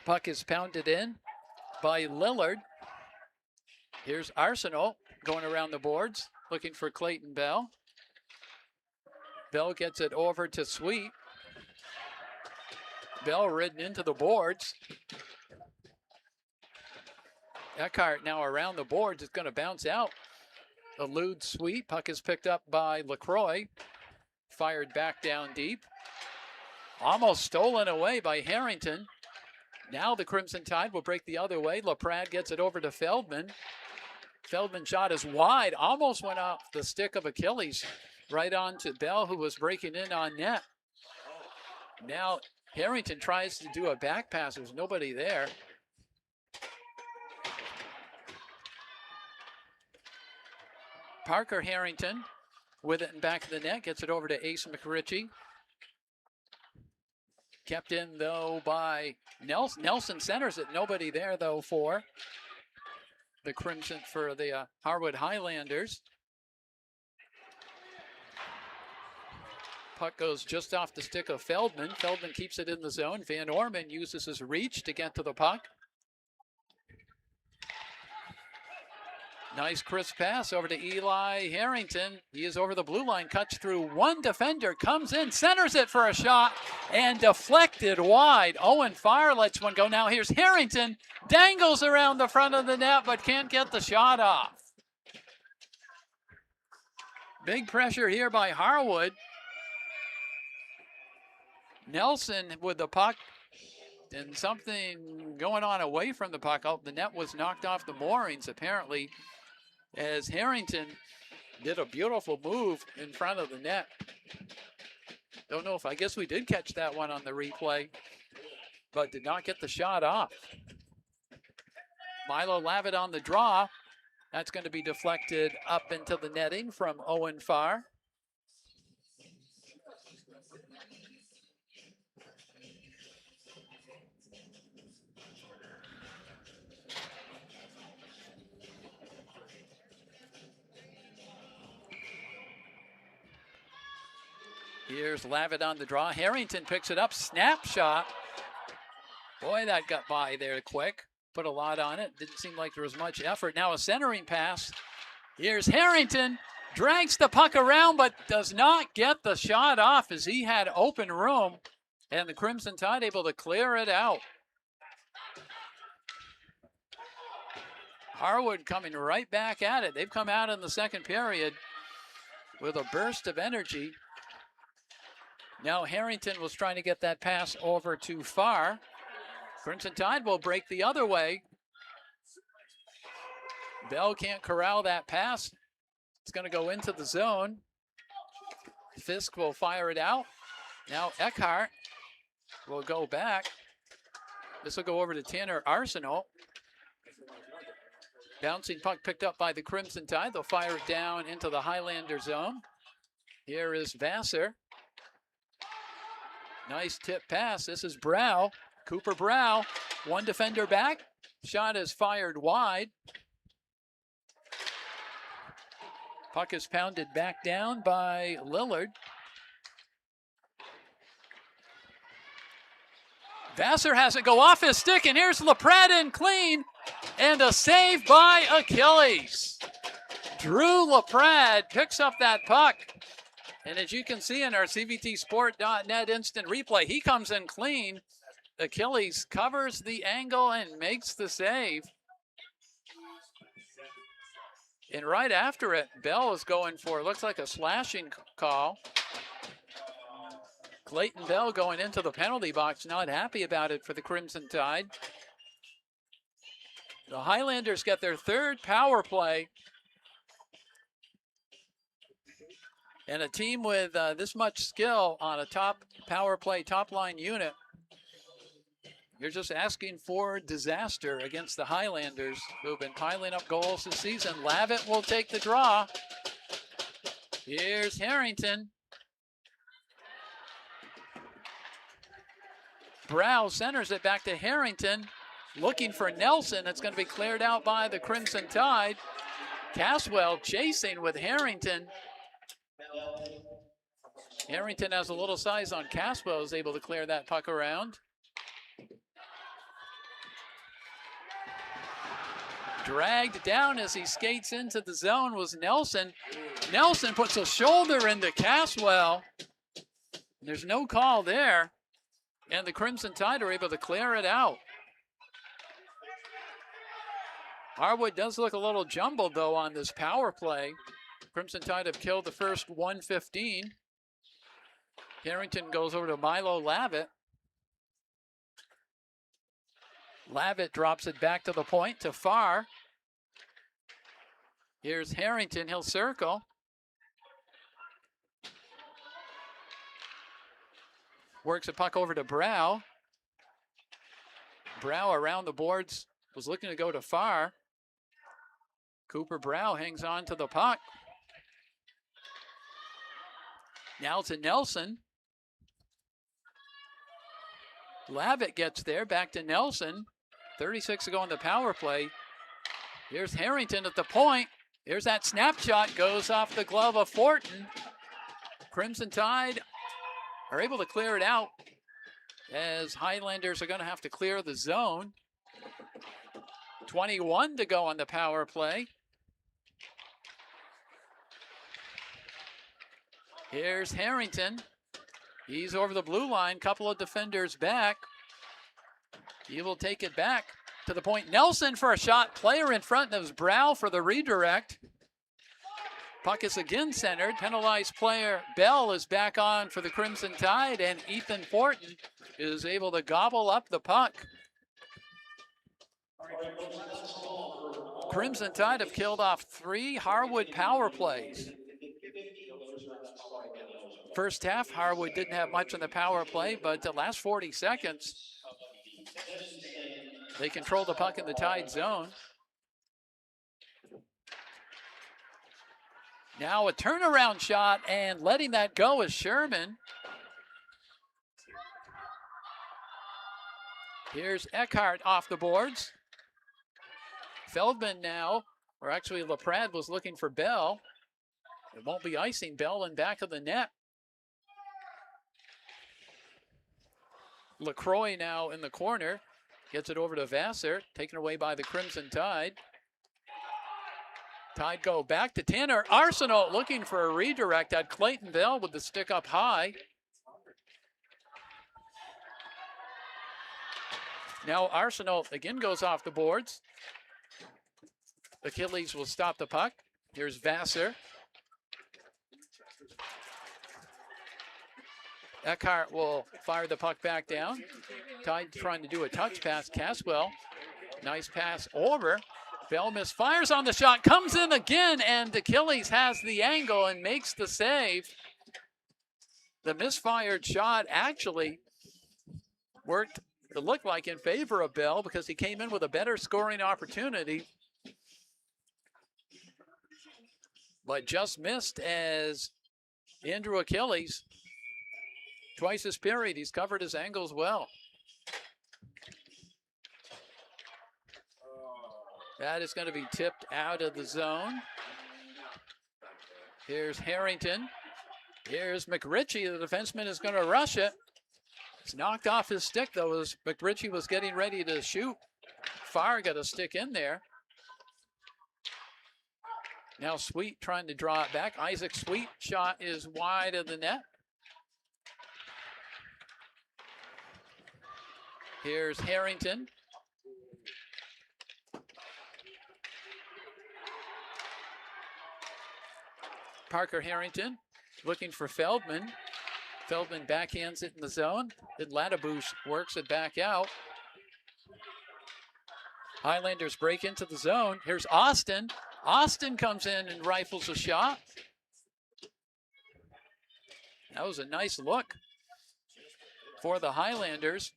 Puck is pounded in by Lillard. Here's Arsenal going around the boards, looking for Clayton Bell. Bell gets it over to Sweet. Bell ridden into the boards. Eckhart now around the boards. It's going to bounce out. Eludes Sweet. Puck is picked up by LaCroix. Fired back down deep. Almost stolen away by Harrington. Now the Crimson Tide will break the other way. LaPrade gets it over to Feldman. Feldman shot is wide. Almost went off the stick of Achilles. Right on to Bell, who was breaking in on net. Now Harrington tries to do a back pass. There's nobody there. Parker Harrington with it in back of the net. Gets it over to Ace McRitchie. Kept in, though, by Nelson. Nelson centers it. Nobody there, though, for the Crimson, for the Harwood Highlanders. Puck goes just off the stick of Feldman. Feldman keeps it in the zone. Van Orman uses his reach to get to the puck. Nice crisp pass over to Eli Harrington. He is over the blue line, cuts through one defender, comes in, centers it for a shot, and deflected wide. Owen Farr lets one go. Now here's Harrington, dangles around the front of the net, but can't get the shot off. Big pressure here by Harwood. Nelson with the puck, and something going on away from the puck. Oh, the net was knocked off the moorings, apparently, as Harrington did a beautiful move in front of the net. Don't know if, I guess we did catch that one on the replay, but did not get the shot off. Milo Lavitt on the draw. That's going to be deflected up into the netting from Owen Farr. Here's Lavitt on the draw. Harrington picks it up. Snapshot. Boy, that got by there quick. Put a lot on it. Didn't seem like there was much effort. Now a centering pass. Here's Harrington. Drags the puck around, but does not get the shot off as he had open room. And the Crimson Tide able to clear it out. Harwood coming right back at it. They've come out in the second period with a burst of energy. Now Harrington was trying to get that pass over to Farr. Crimson Tide will break the other way. Bell can't corral that pass. It's going to go into the zone. Fisk will fire it out. Now Eckhart will go back. This will go over to Tanner Arsenault. Bouncing puck picked up by the Crimson Tide. They'll fire it down into the Highlander zone. Here is Vassar. Nice tip pass. This is Brow. Cooper Brow. One defender back. Shot is fired wide. Puck is pounded back down by Lillard. Vassar has it go off his stick, and here's LaPrade in clean, and a save by Achilles. Drew LaPrade picks up that puck, and as you can see in our CVTsport.net instant replay, he comes in clean. Achilles covers the angle and makes the save. And right after it, Bell is going for, looks like a slashing call. Clayton Bell going into the penalty box, not happy about it for the Crimson Tide. The Highlanders get their third power play. And a team with this much skill on a top power play, top line unit, you're just asking for disaster against the Highlanders, who have been piling up goals this season. Lavitt will take the draw. Here's Harrington. Brow centers it back to Harrington, looking for Nelson. It's going to be cleared out by the Crimson Tide. Caswell chasing with Harrington. Harrington has a little size on Caswell, is able to clear that puck around. Dragged down as he skates into the zone was Nelson. Nelson puts a shoulder into Caswell. There's no call there. And the Crimson Tide are able to clear it out. Harwood does look a little jumbled, though, on this power play. Crimson Tide have killed the first 1:15. Harrington goes over to Milo Lavitt. Lavitt drops it back to the point to Farr. Here's Harrington. He'll circle. Works a puck over to Brow. Brow around the boards was looking to go to Farr. Cooper Brow hangs on to the puck. Now to Nelson. Lavitt gets there, back to Nelson. 36 to go on the power play. Here's Harrington at the point. Here's that snapshot, goes off the glove of Fortin. Crimson Tide are able to clear it out as Highlanders are going to have to clear the zone. 21 to go on the power play. Here's Harrington. He's over the blue line, couple of defenders back. He will take it back to the point. Nelson for a shot, player in front of Brow for the redirect. Puck is again centered. Penalized player Bell is back on for the Crimson Tide, and Ethan Fortin is able to gobble up the puck. Crimson Tide have killed off 3 Harwood power plays. First half, Harwood didn't have much on the power play, but the last 40 seconds, They control the puck in the Tide zone. Now a turnaround shot, and letting that go is Sherman. Here's Eckhart off the boards. Feldman now, or actually LaPrade was looking for Bell. It won't be icing. Bell in back of the net. LaCroix now in the corner. Gets it over to Vassar, taken away by the Crimson Tide. Tide go back to Tanner. Arsenault looking for a redirect at Clayton Bell with the stick up high. Now Arsenault again goes off the boards. Achilles will stop the puck. Here's Vassar. Eckhart will fire the puck back down. Tide trying to do a touch pass. Caswell, nice pass over. Bell misfires on the shot, comes in again, and Achilles has the angle and makes the save. The misfired shot actually worked, it looked like, in favor of Bell because he came in with a better scoring opportunity, but just missed as Andrew Achilles, twice this period, he's covered his angles well. That is going to be tipped out of the zone. Here's Harrington. Here's McRitchie. The defenseman is going to rush it. It's knocked off his stick, though, as McRitchie was getting ready to shoot. Farr got a stick in there. Now Sweet trying to draw it back. Isaac Sweet shot is wide of the net. Here's Harrington. Parker Harrington looking for Feldman. Feldman backhands it in the zone. Then Ladabouche works it back out. Highlanders break into the zone. Here's Austin. Austin comes in and rifles a shot. That was a nice look for the Highlanders.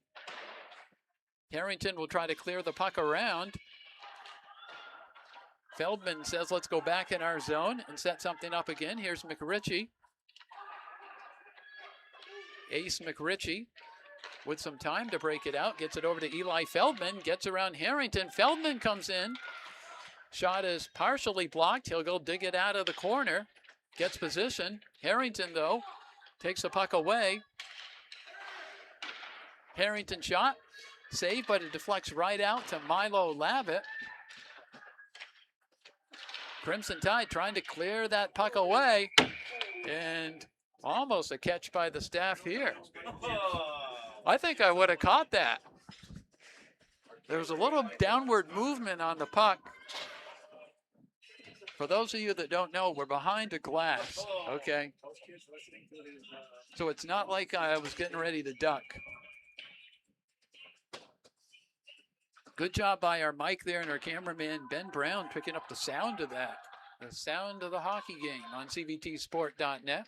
Harrington will try to clear the puck around. Feldman says, let's go back in our zone and set something up again. Here's McRitchie. Ace McRitchie with some time to break it out. Gets it over to Eli Feldman. Gets around Harrington. Feldman comes in. Shot is partially blocked. He'll go dig it out of the corner. Gets position. Harrington, though, takes the puck away. Harrington shot. Save, but it deflects right out to Milo Lavitt. Crimson Tide trying to clear that puck away, and almost a catch by the staff here. I think I would have caught that. There was a little downward movement on the puck. For those of you that don't know, we're behind a glass, okay? So it's not like I was getting ready to duck. Good job by our mic there and our cameraman, Ben Brown, picking up the sound of that. The sound of the hockey game on cvtsport.net.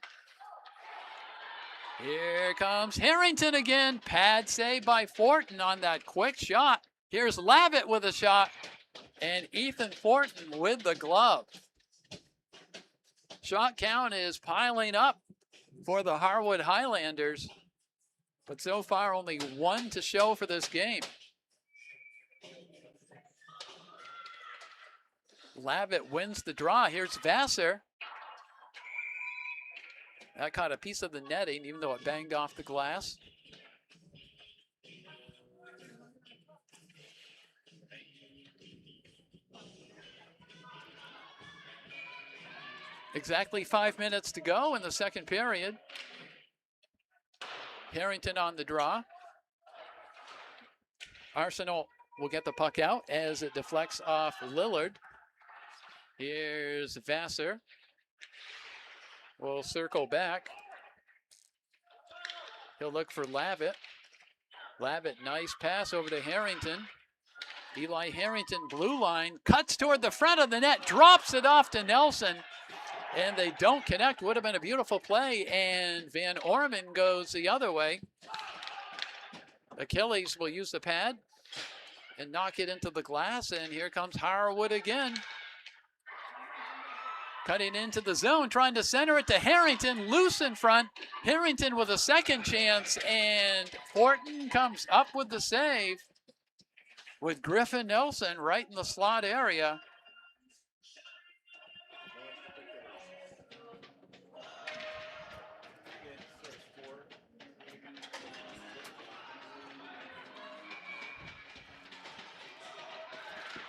Here comes Harrington again. Pad save by Fortin on that quick shot. Here's Lavitt with a shot. And Ethan Fortin with the glove. Shot count is piling up for the Harwood Highlanders. But so far only one to show for this game. Lavitt wins the draw. Here's Vassar. That caught a piece of the netting, even though it banged off the glass. Exactly 5 minutes to go in the second period. Harrington on the draw. Arsenault will get the puck out as it deflects off Lillard. Here's Vassar. We'll circle back. He'll look for Lavitt. Lavitt, nice pass over to Harrington. Eli Harrington, blue line, cuts toward the front of the net, drops it off to Nelson, and they don't connect. Would have been a beautiful play, and Van Orman goes the other way. Achilles will use the pad and knock it into the glass. And here comes Harwood again. Cutting into the zone, trying to center it to Harrington, loose in front. Harrington with a second chance, and Fortin comes up with the save with Griffin Nelson right in the slot area.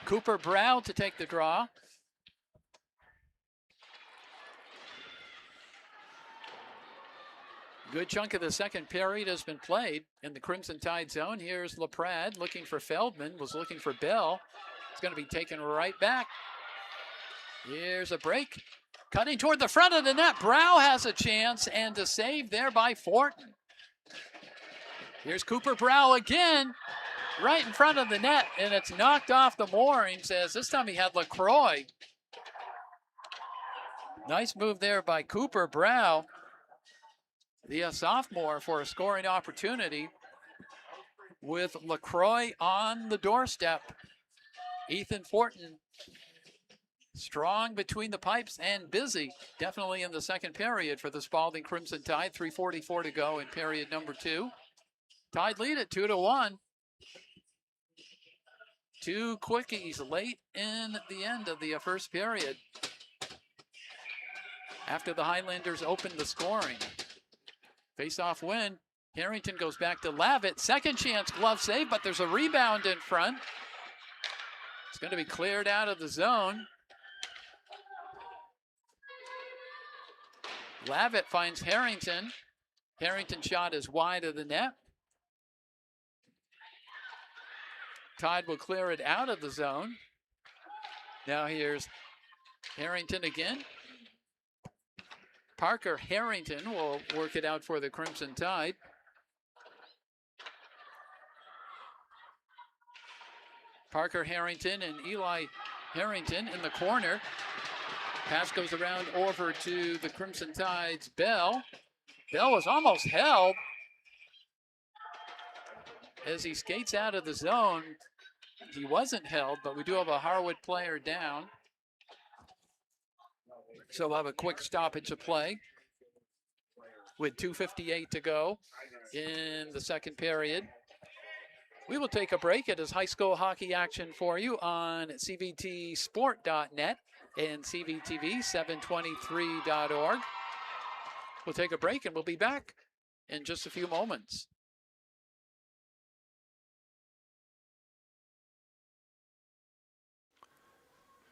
Cooper Brow to take the draw. Good chunk of the second period has been played in the Crimson Tide zone. Here's LaPrade looking for Feldman, was looking for Bell. It's going to be taken right back. Here's a break. Cutting toward the front of the net. Brow has a chance, and to save there by Fortin. Here's Cooper Brow again, right in front of the net, and it's knocked off the moorings as this time he had LaCroix. Nice move there by Cooper Brow, the sophomore, for a scoring opportunity with LaCroix on the doorstep. Ethan Fortin, strong between the pipes and busy, definitely in the second period for the Spaulding Crimson Tide. 3:44 to go in period number 2. Tide lead at 2-1. Two quickies late in the end of the first period after the Highlanders opened the scoring. Face-off win. Harrington goes back to Lavitt. Second chance glove save, but there's a rebound in front. It's going to be cleared out of the zone. Lavitt finds Harrington. Harrington's shot is wide of the net. Tide will clear it out of the zone. Now here's Harrington again. Parker Harrington will work it out for the Crimson Tide. Parker Harrington and Eli Harrington in the corner. Pass goes around over to the Crimson Tide's Bell. Bell was almost held as he skates out of the zone. He wasn't held, but we do have a Harwood player down. So we'll have a quick stoppage of play with 2:58 to go in the second period. We will take a break. It is high school hockey action for you on cvtsport.net and cvtv723.org. We'll take a break and we'll be back in just a few moments.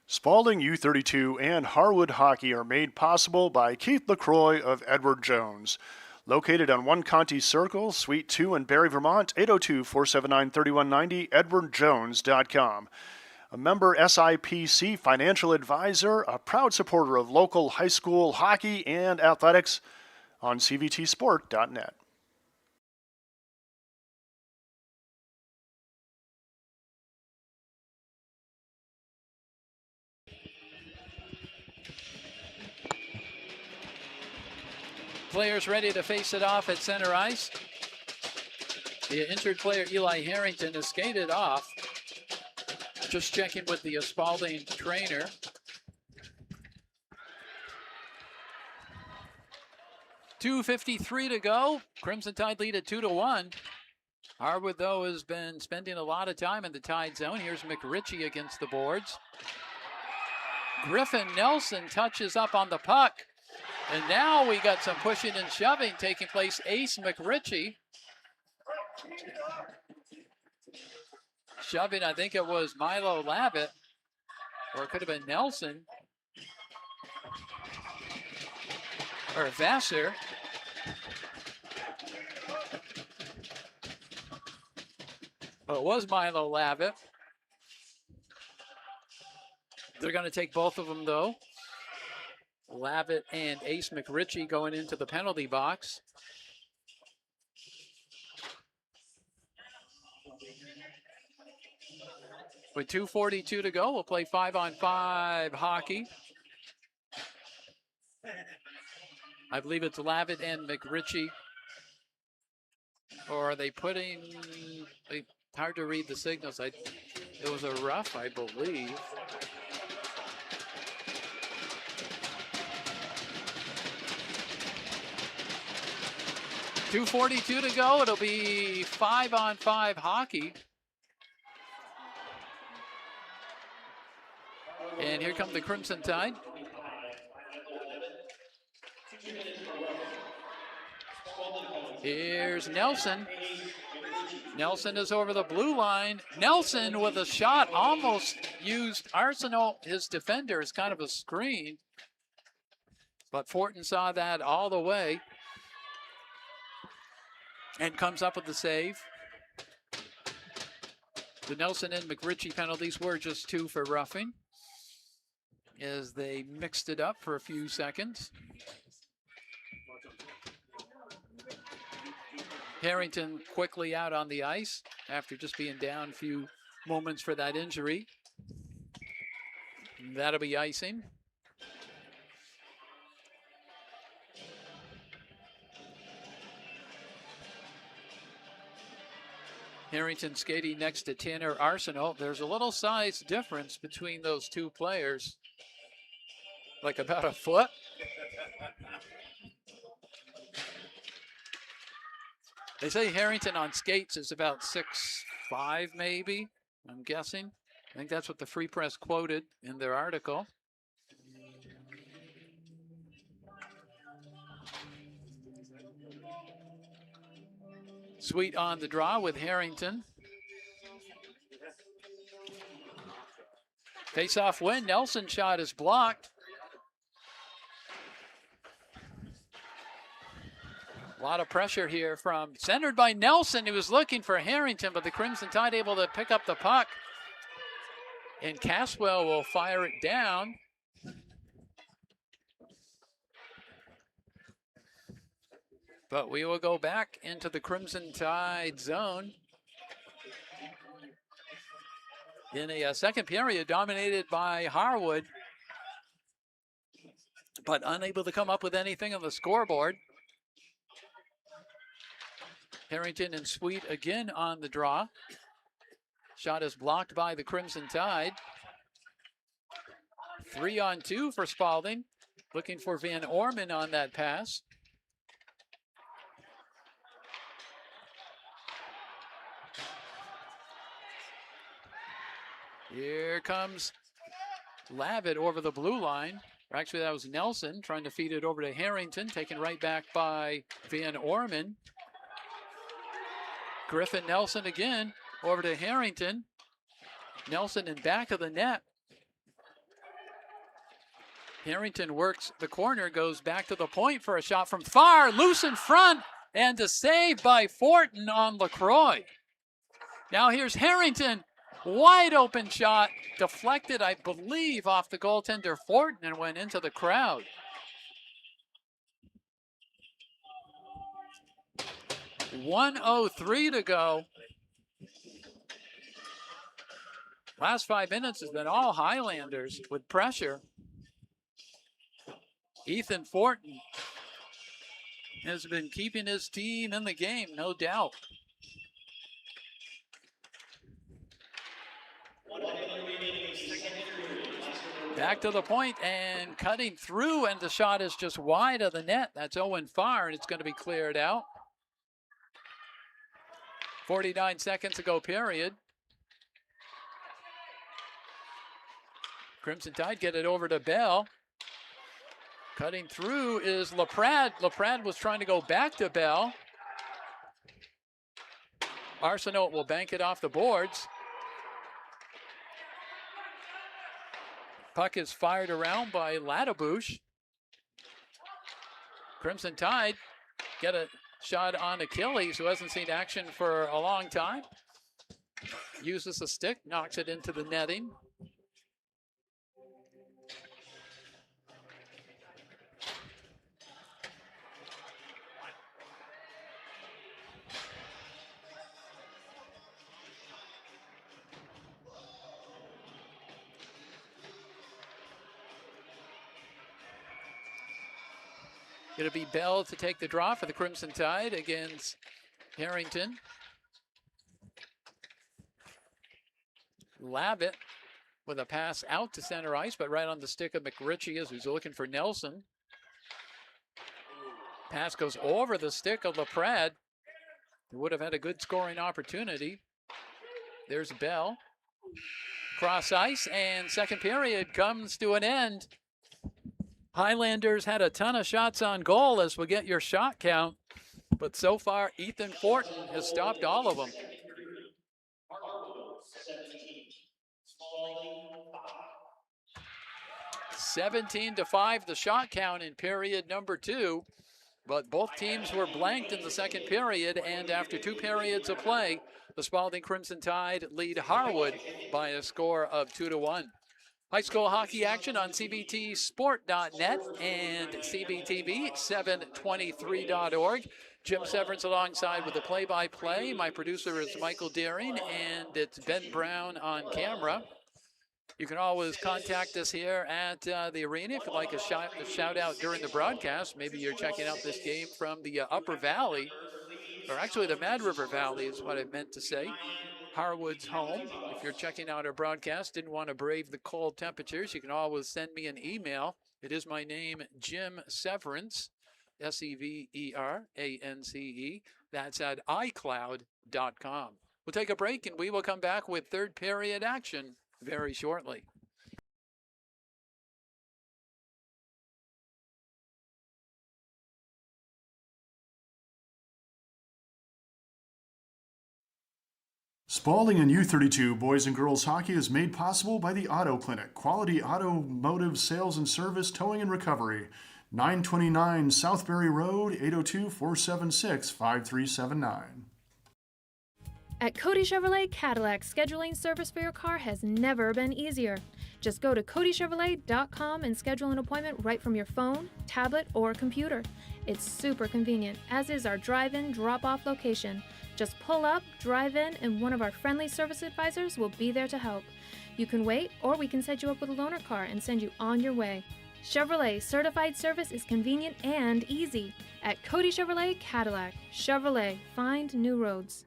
Spaulding U32 and Harwood Hockey are made possible by Keith LaCroix of Edward Jones. Located on 1 Conti Circle, Suite 2 in Barre, Vermont, 802-479-3190, edwardjones.com. A member SIPC financial advisor, a proud supporter of local high school hockey and athletics on cvtsport.net. Players ready to face it off at center ice. The injured player Eli Harrington has skated off. Just checking with the Spaulding trainer. .253 to go. Crimson Tide lead at 2-1. Harwood, though, has been spending a lot of time in the Tide zone. Here's McRitchie against the boards. Griffin Nelson touches up on the puck. And now we got some pushing and shoving taking place. Ace McRitchie shoving, I think it was Milo Lavitt, or it could have been Nelson, or Vassar. Well, it was Milo Lavitt. They're going to take both of them, though. Lavitt and Ace McRitchie going into the penalty box. With 2:42 to go, we'll play 5-on-5 hockey. I believe it's Lavitt and McRitchie. Or are they putting Hard to read the signals. It was a rough, I believe. .242 to go. It'll be 5-on-5 hockey. And here come the Crimson Tide. Here's Nelson. Nelson is over the blue line. Nelson with a shot almost used Arsenault, his defender, as kind of a screen. But Fortin saw that all the way and comes up with the save. The Nelson and McRitchie penalties were just 2 for roughing as they mixed it up for a few seconds. Harrington quickly out on the ice after just being down a few moments for that injury. That'll be icing. Harrington skating next to Tanner Arsenault. There's a little size difference between those two players, like about a foot. They say Harrington on skates is about 6'5", maybe, I'm guessing. I think that's what the Free Press quoted in their article. Sweet on the draw with Harrington. Face-off win. Nelson's shot is blocked. A lot of pressure here from centered by Nelson. He was looking for Harrington, but the Crimson Tide able to pick up the puck. And Caswell will fire it down. But we will go back into the Crimson Tide zone in a second period dominated by Harwood, but unable to come up with anything on the scoreboard. Harrington and Sweet again on the draw. Shot is blocked by the Crimson Tide. 3-on-2 for Spaulding. Looking for Van Orman on that pass. Here comes Lavitt over the blue line. Or actually, that was Nelson trying to feed it over to Harrington. Taken right back by Van Orman. Griffin Nelson again over to Harrington. Nelson in back of the net. Harrington works the corner, goes back to the point for a shot from far, loose in front, and a save by Fortin on LaCroix. Now here's Harrington, wide open shot, deflected, I believe, off the goaltender Fortin and went into the crowd. .103 to go. Last 5 minutes has been all Highlanders with pressure. Ethan Fortin has been keeping his team in the game, no doubt. Back to the point and cutting through, and the shot is just wide of the net. That's Owen Farr, and it's going to be cleared out. 49 seconds to go, period. Crimson Tide get it over to Bell. Cutting through is LaPrade. LaPrade was trying to go back to Bell. Arsenault will bank it off the boards. Puck is fired around by Ladabouche. Crimson Tide get a shot on Achilles, who hasn't seen action for a long time. Uses a stick, knocks it into the netting. It'll be Bell to take the draw for the Crimson Tide against Harrington. Lavitt with a pass out to center ice, but right on the stick of McRitchie as he's looking for Nelson. Pass goes over the stick of LaPrade, who would have had a good scoring opportunity. There's Bell. Cross ice, and second period comes to an end. Highlanders had a ton of shots on goal, as we get your shot count, but so far Ethan Fortin has stopped all of them. 17-5 the shot count in period number 2, but both teams were blanked in the second period, and after 2 periods of play, the Spaulding Crimson Tide lead Harwood by a score of 2-1. High school hockey action on cbtsport.net and cbtv723.org. Jim Severance alongside with the play-by-play. My producer is Michael Deering, and it's Ben Brown on camera. You can always contact us here at the arena if you'd like a shout out during the broadcast. Maybe you're checking out this game from the Upper Valley, or actually the Mad River Valley is what I meant to say. Harwood's home. If you're checking out our broadcast, didn't want to brave the cold temperatures, you can always send me an email. It is my name, Jim Severance, Severance. That's at iCloud.com. We'll take a break, and we will come back with third period action very shortly. Spaulding and U32 boys and girls hockey is made possible by the Auto Clinic, quality automotive sales and service, towing and recovery. 929 Southbury Road, 802-476-5379. At Cody Chevrolet Cadillac, scheduling service for your car has never been easier. Just go to codychevrolet.com and schedule an appointment right from your phone, tablet, or computer. It's super convenient, as is our drive-in, drop-off location. Just pull up, drive in, and one of our friendly service advisors will be there to help. You can wait, or we can set you up with a loaner car and send you on your way. Chevrolet certified service is convenient and easy. At Cody Chevrolet Cadillac. Chevrolet, find new roads.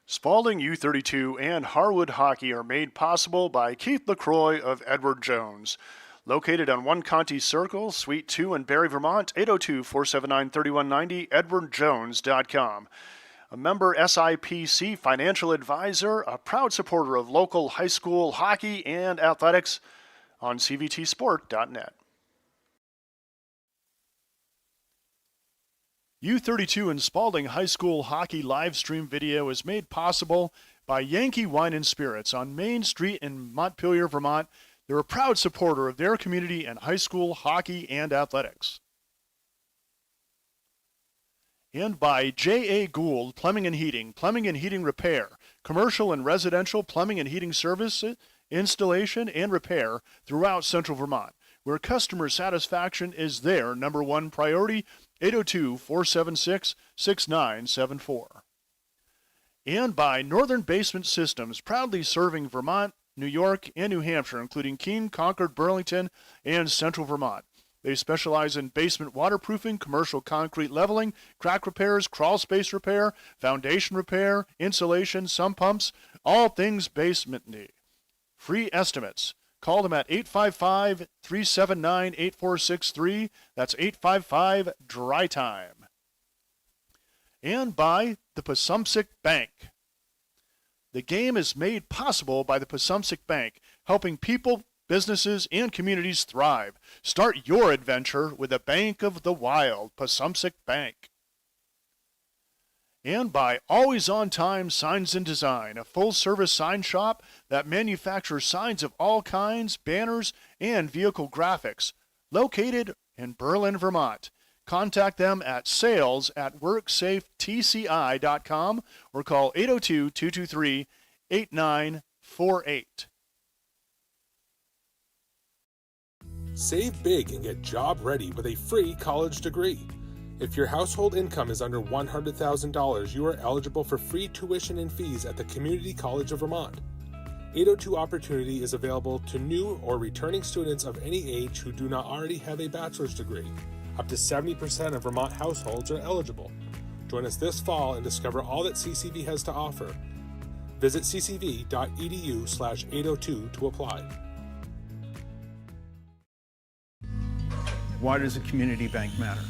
Spaulding U32 and Harwood Hockey are made possible by Keith LaCroix of Edward Jones. Located on One Conti Circle, Suite 2 in Barre, Vermont, 802-479-3190, edwardjones.com. A member SIPC financial advisor, a proud supporter of local high school hockey and athletics on cvtsport.net. U32 and Spaulding High School Hockey live stream video is made possible by Yankee Wine and Spirits on Main Street in Montpelier, Vermont. They're a proud supporter of their community and high school hockey and athletics. And by J.A. Gould Plumbing and Heating Repair, commercial and residential plumbing and heating service, installation, and repair throughout Central Vermont, where customer satisfaction is their number one priority. 802-476-6974. And by Northern Basement Systems, proudly serving Vermont, New York, and New Hampshire, including Keene, Concord, Burlington, and Central Vermont. They specialize in basement waterproofing, commercial concrete leveling, crack repairs, crawl space repair, foundation repair, insulation, sump pumps, all things basement need. Free estimates. Call them at 855-379-8463. That's 855-DRY-TIME. And by the Passumpsic Bank. The game is made possible by the Passumpsic Bank, helping people, businesses, and communities thrive. Start your adventure with a Bank of the Wild, Passumpsic Bank. And by Always On Time Signs and Design, a full-service sign shop that manufactures signs of all kinds, banners, and vehicle graphics, located in Berlin, Vermont. Contact them at sales@worksafetci.com or call 802-223-8948. Save big and get job ready with a free college degree. If your household income is under $100,000, you are eligible for free tuition and fees at the Community College of Vermont. 802 Opportunity is available to new or returning students of any age who do not already have a bachelor's degree. Up to 70% of Vermont households are eligible. Join us this fall and discover all that CCV has to offer. Visit ccv.edu/802 to apply. Why does a community bank matter?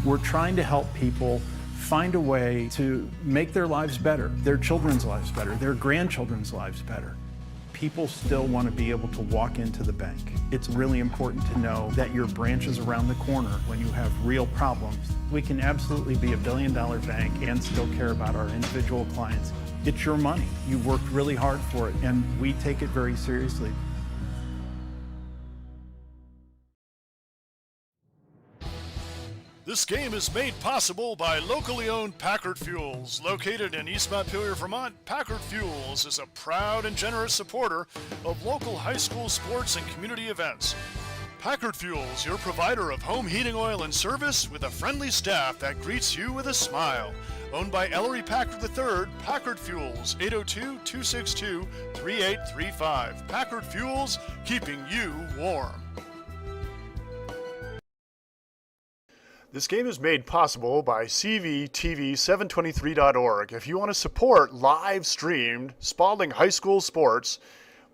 We're trying to help people find a way to make their lives better, their children's lives better, their grandchildren's lives better. People still want to be able to walk into the bank. It's really important to know that your branch is around the corner when you have real problems. We can absolutely be $1 billion bank and still care about our individual clients. It's your money. You've worked really hard for it, and we take it very seriously. This game is made possible by locally owned Packard Fuels. Located in East Montpelier, Vermont, Packard Fuels is a proud and generous supporter of local high school sports and community events. Packard Fuels, your provider of home heating oil and service with a friendly staff that greets you with a smile. Owned by Ellery Packard III, Packard Fuels, 802-262-3835. Packard Fuels, keeping you warm. This game is made possible by CVTV723.org. If you want to support live-streamed Spaulding High School sports,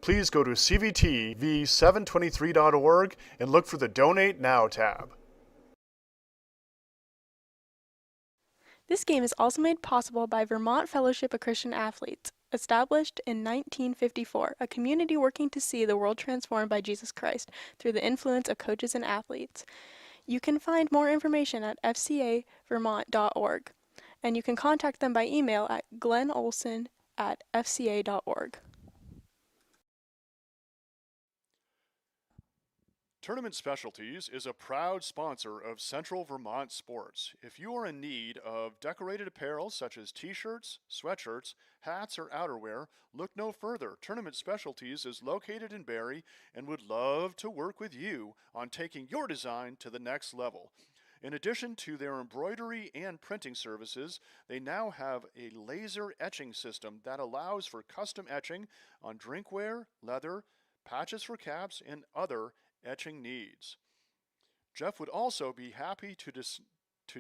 please go to CVTV723.org and look for the Donate Now tab. This game is also made possible by Vermont Fellowship of Christian Athletes, established in 1954, a community working to see the world transformed by Jesus Christ through the influence of coaches and athletes. You can find more information at fcavermont.org, and you can contact them by email at glennolson@fca.org. Tournament Specialties is a proud sponsor of Central Vermont sports. If you are in need of decorated apparel such as t-shirts, sweatshirts, hats, or outerwear, look no further. Tournament Specialties is located in Barrie and would love to work with you on taking your design to the next level. In addition to their embroidery and printing services, they now have a laser etching system that allows for custom etching on drinkware, leather, patches for caps, and other etching needs. Jeff would also be happy to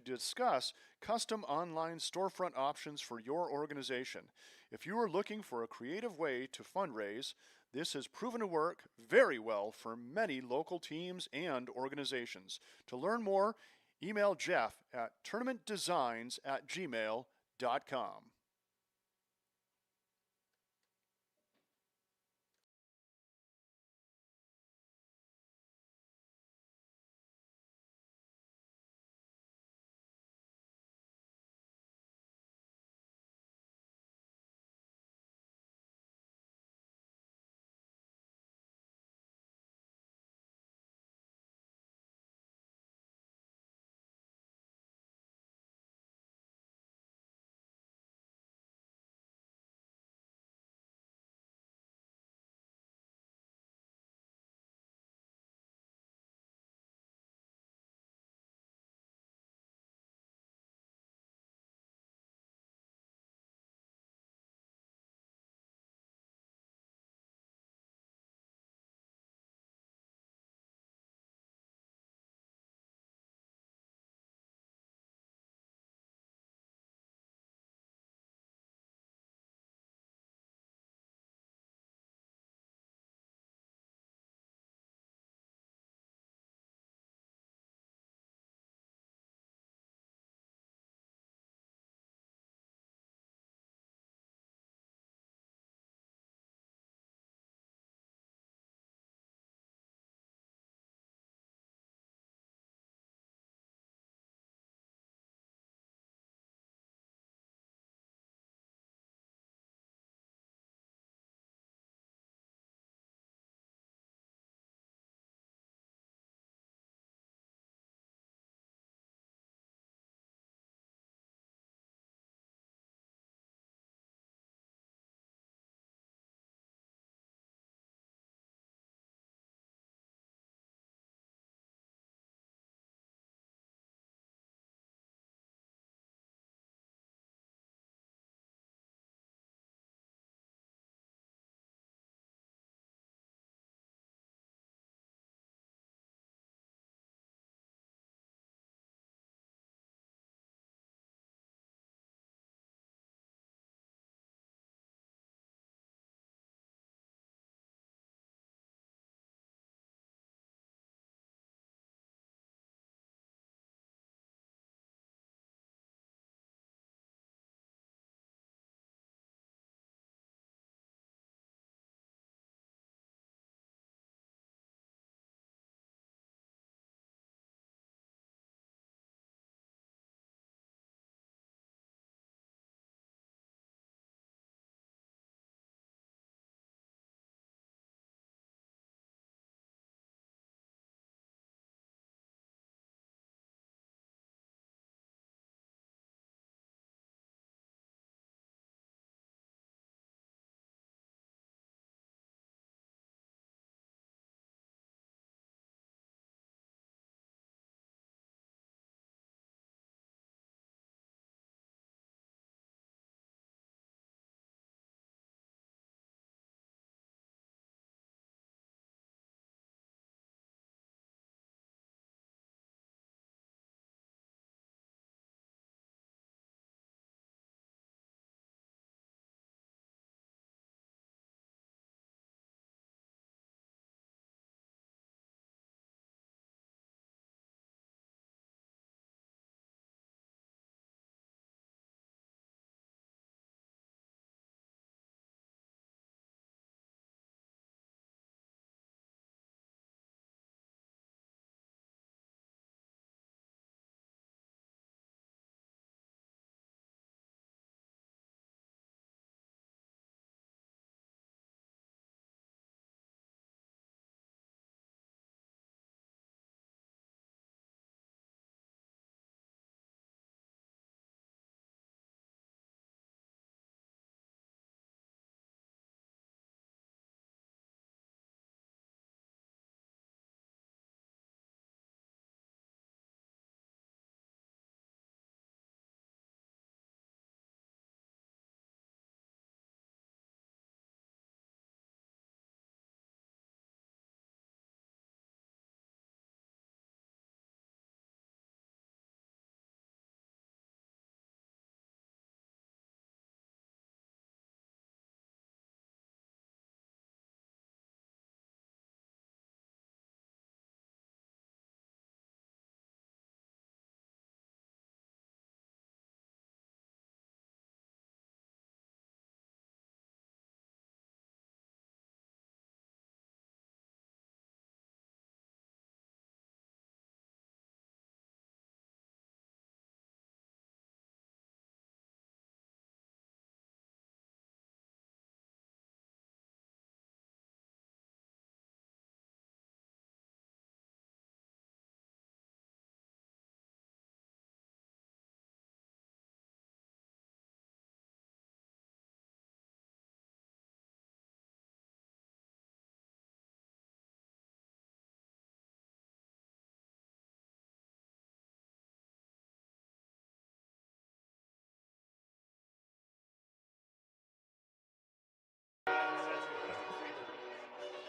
discuss custom online storefront options for your organization. If you are looking for a creative way to fundraise, this has proven to work very well for many local teams and organizations. To learn more, email Jeff at tournamentdesigns@gmail.com.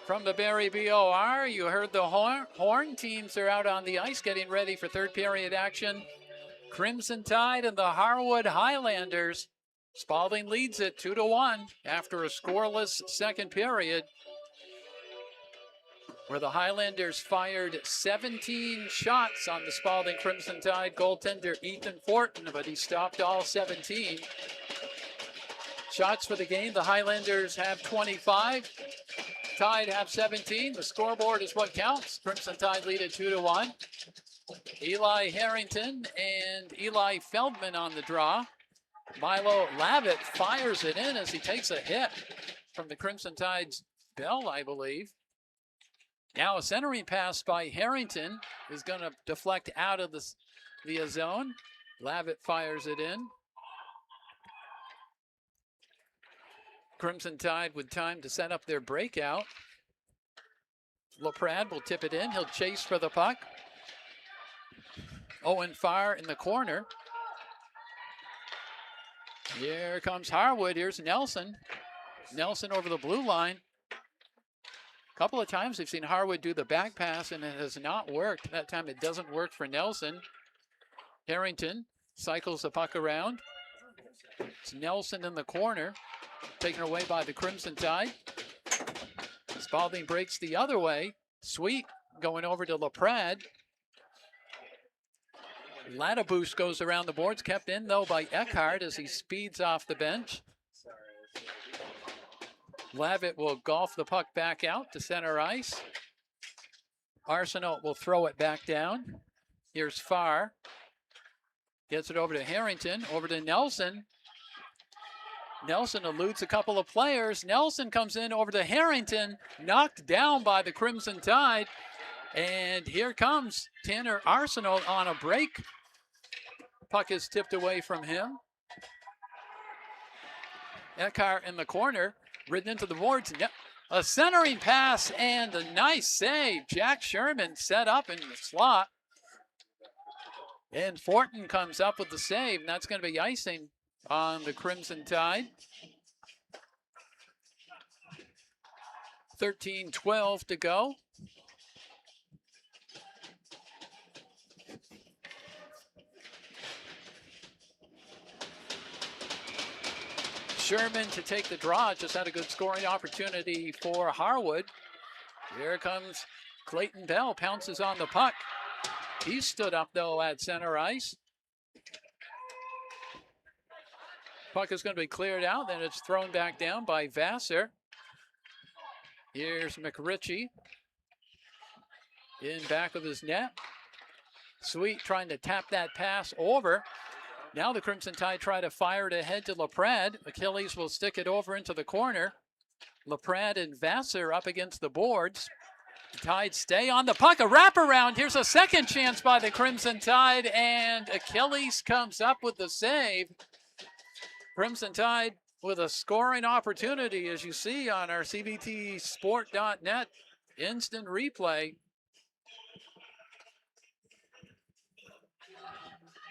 From the Barry BOR, you heard the horn. Teams are out on the ice getting ready for third period action. Crimson Tide and the Harwood Highlanders. Spaulding leads it 2-1 after a scoreless second period, where the Highlanders fired 17 shots on the Spaulding Crimson Tide goaltender Ethan Fortin, but he stopped all 17. Shots for the game, the Highlanders have 25. Tide have 17. The scoreboard is what counts. Crimson Tide lead at 2-1. Eli Harrington and Eli Feldman on the draw. Milo Lavitt fires it in as he takes a hit from the Crimson Tide's Bell, I believe. Now a centering pass by Harrington is going to deflect out of the zone. Lavitt fires it in. Crimson Tide with time to set up their breakout. LaPrade will tip it in. He'll chase for the puck. Owen Farr in the corner. Here comes Harwood. Here's Nelson. Nelson over the blue line. A couple of times we've seen Harwood do the back pass and it has not worked. That time it doesn't work for Nelson. Harrington cycles the puck around. It's Nelson in the corner, taken away by the Crimson Tide. Spaulding breaks the other way. Sweet going over to LaPrade. Ladabouche goes around the boards, kept in though by Eckhart as he speeds off the bench. Lavitt will golf the puck back out to center ice. Arsenault will throw it back down. Here's Farr. Gets it over to Harrington, over to Nelson. Nelson eludes a couple of players. Nelson comes in over to Harrington, knocked down by the Crimson Tide. And here comes Tanner Arsenault on a break. Puck is tipped away from him. Eckhart in the corner, ridden into the boards. A centering pass and a nice save. Jack Sherman set up in the slot. And Fortin comes up with the save, and that's going to be icing on the Crimson Tide. 13-12 to go. Sherman to take the draw, just had a good scoring opportunity for Harwood. Here comes Clayton Bell, pounces on the puck. He stood up though at center ice. Puck is going to be cleared out, then it's thrown back down by Vassar. Here's McRitchie in back of his net. Sweet trying to tap that pass over. Now the Crimson Tide try to fire it ahead to LaPrade. Achilles will stick it over into the corner. LaPrade and Vassar up against the boards. The Tide stay on the puck. A wraparound. Here's a second chance by the Crimson Tide, and Achilles comes up with the save. Crimson Tide with a scoring opportunity, as you see on our CBTsport.net instant replay.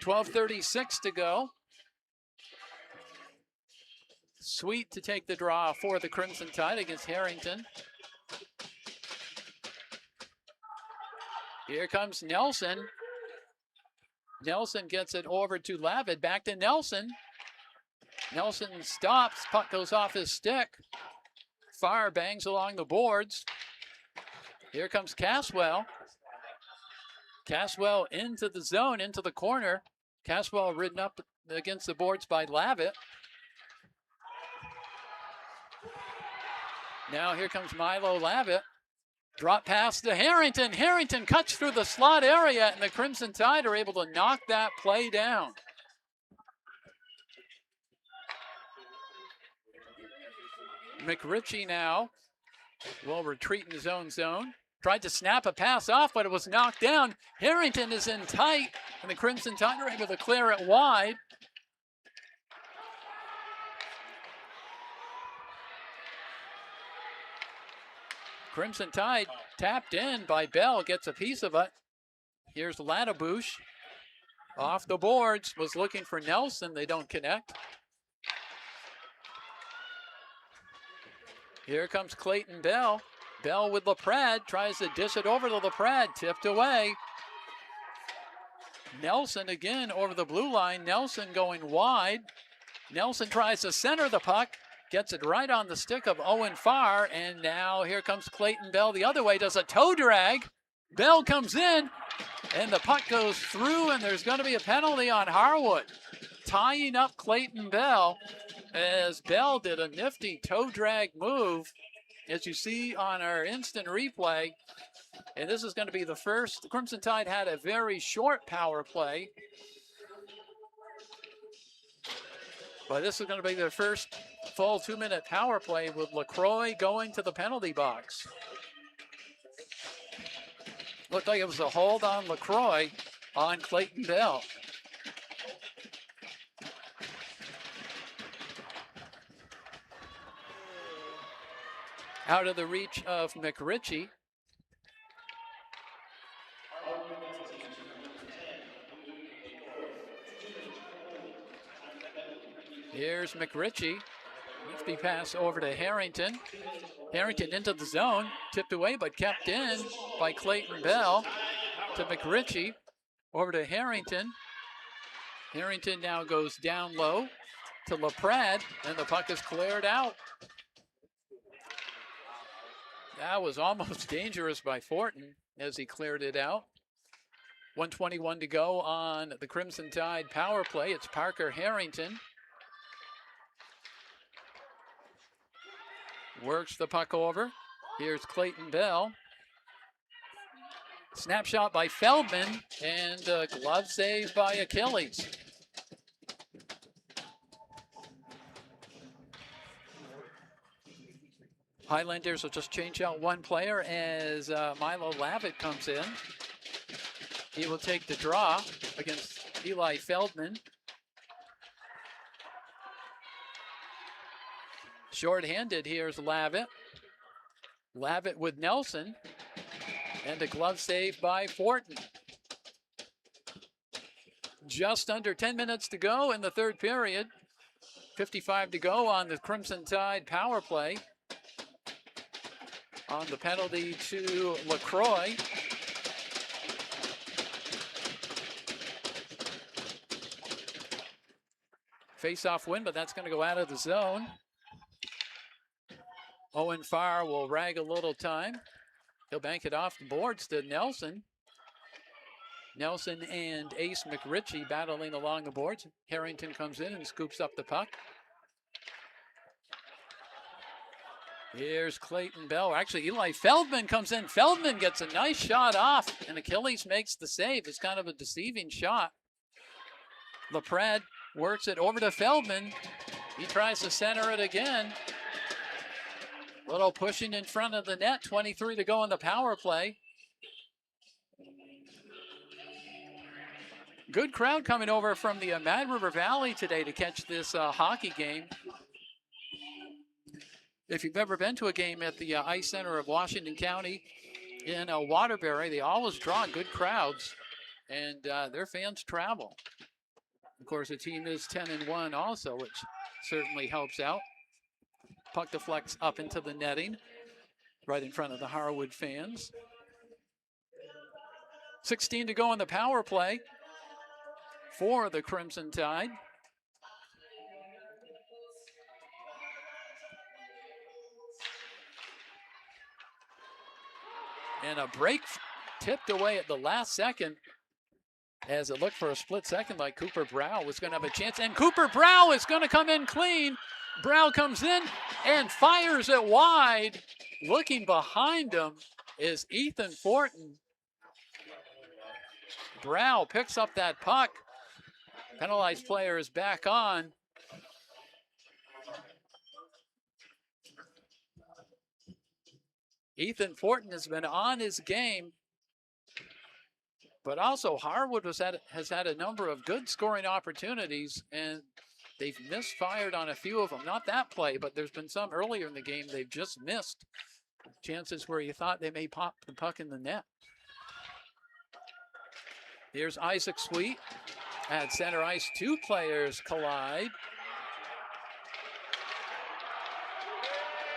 12:36 to go. Sweet to take the draw for the Crimson Tide against Harrington. Here comes Nelson. Nelson gets it over to Lavitt. Back to Nelson. Nelson stops. Puck goes off his stick. Farr bangs along the boards. Here comes Caswell. Caswell into the zone, into the corner. Caswell ridden up against the boards by Lavitt. Now here comes Milo Lavitt. Drop pass to Harrington. Harrington cuts through the slot area, and the Crimson Tide are able to knock that play down. McRitchie now will retreat in his own zone. Tried to snap a pass off, but it was knocked down. Harrington is in tight, and the Crimson Tide are able to clear it wide. Crimson Tide tapped in by Bell, gets a piece of it. Here's Ladabouche. Off the boards, was looking for Nelson. They don't connect. Here comes Clayton Bell. Bell with LaPrade, tries to dish it over to LaPrade, tipped away. Nelson again over the blue line. Nelson going wide. Nelson tries to center the puck, gets it right on the stick of Owen Farr, and now here comes Clayton Bell the other way, does a toe drag. Bell comes in, and the puck goes through, and there's going to be a penalty on Harwood. Tying up Clayton Bell, as Bell did a nifty toe drag move, as you see on our instant replay. And this is going to be the first. The Crimson Tide had a very short power play, but this is going to be their first full 2-minute power play with LaCroix going to the penalty box. Looked like it was a hold on LaCroix on Clayton Bell. Out of the reach of McRitchie. Here's McRitchie. Nifty pass over to Harrington. Harrington into the zone. Tipped away but kept in by Clayton Bell to McRitchie. Over to Harrington. Harrington now goes down low to LaPrade, and the puck is cleared out. That was almost dangerous by Fortin as he cleared it out. 1:21 to go on the Crimson Tide power play. It's Parker Harrington. Works the puck over. Here's Clayton Bell. Snapshot by Feldman, and a glove save by Achilles. Highlanders will just change out one player as Milo Lavitt comes in. He will take the draw against Eli Feldman. Short-handed, here's Lavitt. Lavitt with Nelson. And a glove save by Fortin. Just under 10 minutes to go in the third period. 55 to go on the Crimson Tide power play. On the penalty to LaCroix. Face-off win, but that's going to go out of the zone. Owen Farr will rag a little time. He'll bank it off the boards to Nelson. Nelson and Ace McRitchie battling along the boards. Harrington comes in and scoops up the puck. Here's Clayton Bell. Actually, Eli Feldman comes in. Feldman gets a nice shot off, and Achilles makes the save. It's kind of a deceiving shot. LaPrade works it over to Feldman. He tries to center it again. Little pushing in front of the net. 23 to go in the power play. Good crowd coming over from the Mad River Valley today to catch this hockey game. If you've ever been to a game at the Ice Center of Washington County in Waterbury, they always draw good crowds, and their fans travel. Of course, the team is 10-1 also, which certainly helps out. Puck deflects up into the netting, right in front of the Harwood fans. 16 to go in the power play for the Crimson Tide. And a break tipped away at the last second as it looked for a split second like Cooper Brow was going to have a chance. And Cooper Brow is going to come in clean. Brow comes in and fires it wide. Looking behind him is Ethan Fortin. Brow picks up that puck. Penalized player is back on. Ethan Fortin has been on his game, but also Harwood has had a number of good scoring opportunities, and they've misfired on a few of them. Not that play, but there's been some earlier in the game they've just missed. Chances where you thought they may pop the puck in the net. Here's Isaac Sweet. At center ice, two players collide.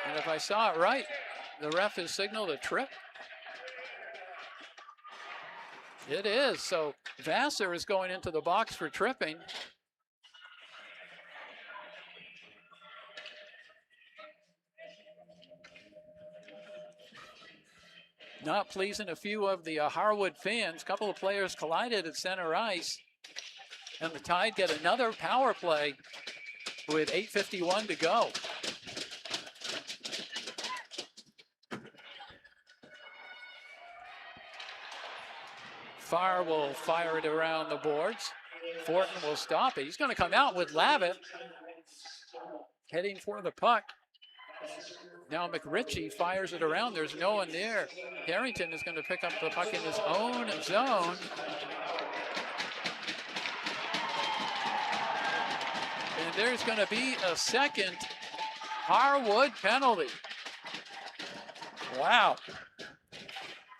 And if I saw it right, The ref has signaled a trip. It is. So Vassar is going into the box for tripping. Not pleasing a few of the Harwood fans. A couple of players collided at center ice. And the Tide get another power play with 8:51 to go. Farr will fire it around the boards. Fortin will stop it. He's going to come out with Lavitt heading for the puck. Now McRitchie fires it around. There's no one there. Harrington is going to pick up the puck in his own zone. And there's going to be a second Harwood penalty. Wow.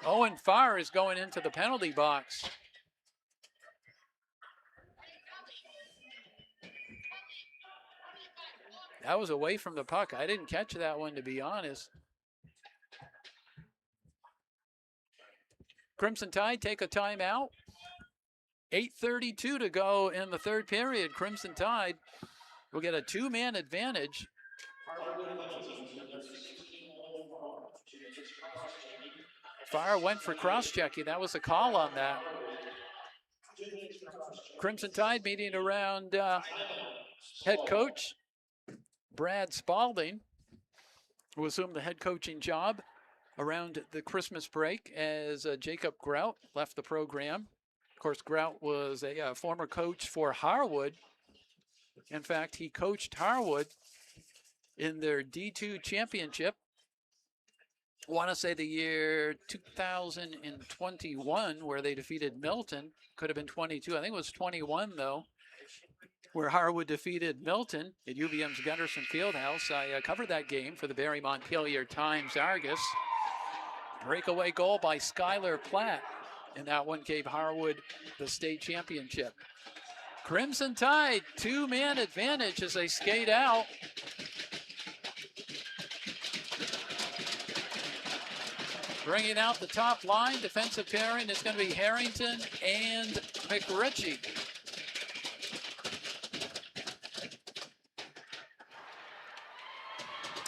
Owen Farr is going into the penalty box. That was away from the puck. I didn't catch that one, to be honest. Crimson Tide take a timeout. 8:32 to go in the third period. Crimson Tide will get a two-man advantage. Farr went for cross-checking. That was a call on that. Crimson Tide meeting around head coach Brad Spaulding, who assumed the head coaching job around the Christmas break as Jacob Grout left the program. Of course, Grout was a former coach for Harwood. In fact, he coached Harwood in their D2 championship. I want to say the year 2021, where they defeated Milton. Could have been 22. I think it was 21, though, where Harwood defeated Milton at UVM's Gunderson Fieldhouse. I covered that game for the Barry Montpelier Times-Argus. Breakaway goal by Skylar Platt, and that one gave Harwood the state championship. Crimson Tide, two-man advantage as they skate out. Bringing out the top line, defensive pairing is going to be Harrington and McRitchie.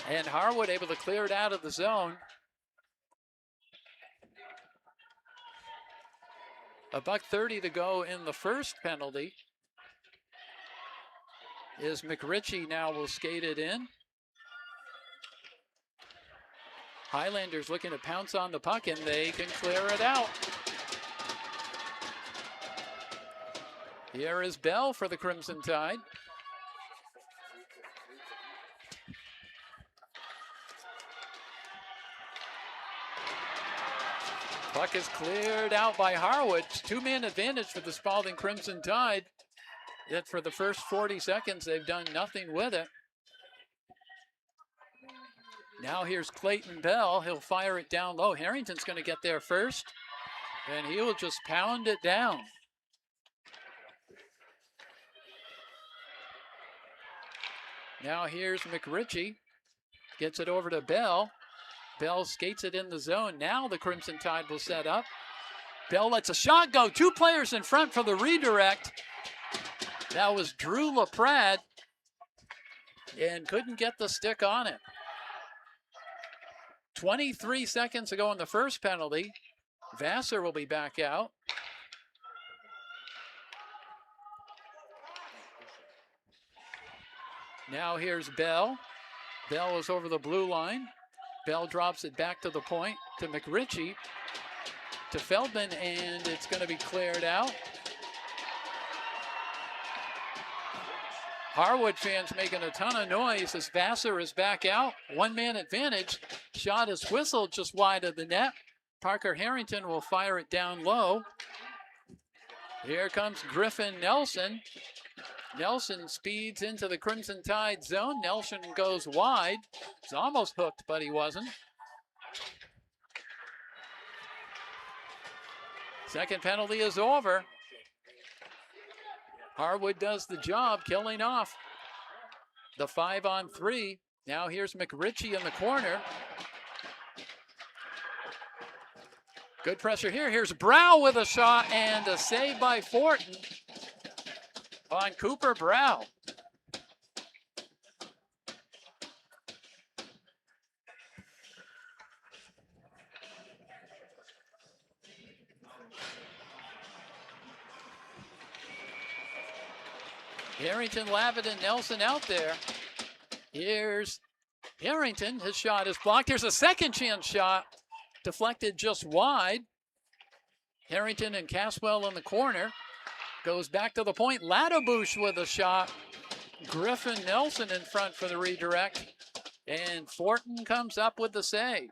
And Harwood able to clear it out of the zone. $1:30 to go in the first penalty. Is McRitchie now will skate it in. Highlanders looking to pounce on the puck, and they can clear it out. Here is Bell for the Crimson Tide. Puck is cleared out by Harwood. Two-man advantage for the Spaulding Crimson Tide. Yet for the first 40 seconds, they've done nothing with it. Now here's Clayton Bell. He'll fire it down low. Harrington's going to get there first, and he will just pound it down. Now here's McRitchie. Gets it over to Bell. Bell skates it in the zone. Now the Crimson Tide will set up. Bell lets a shot go. Two players in front for the redirect. That was Drew LaPrade, and couldn't get the stick on it. 23 seconds to go in the first penalty. Vassar will be back out. Now here's Bell. Bell is over the blue line. Bell drops it back to the point to McRitchie, to Feldman, and it's going to be cleared out. Harwood fans making a ton of noise as Vassar is back out. One-man advantage. Shot is whistled just wide of the net. Parker Harrington will fire it down low. Here comes Griffin Nelson. Nelson speeds into the Crimson Tide zone. Nelson goes wide. He's almost hooked, but he wasn't. Second penalty is over. Harwood does the job, killing off the 5-on-3. Now here's McRitchie in the corner. Good pressure here. Here's Brow with a shot and a save by Fortin on Cooper Brow. Harrington, Lavitt, and Nelson out there. Here's Harrington. His shot is blocked. Here's a second chance shot. Deflected just wide. Harrington and Caswell in the corner. Goes back to the point. Ladabouche with a shot. Griffin Nelson in front for the redirect. And Fortin comes up with the save.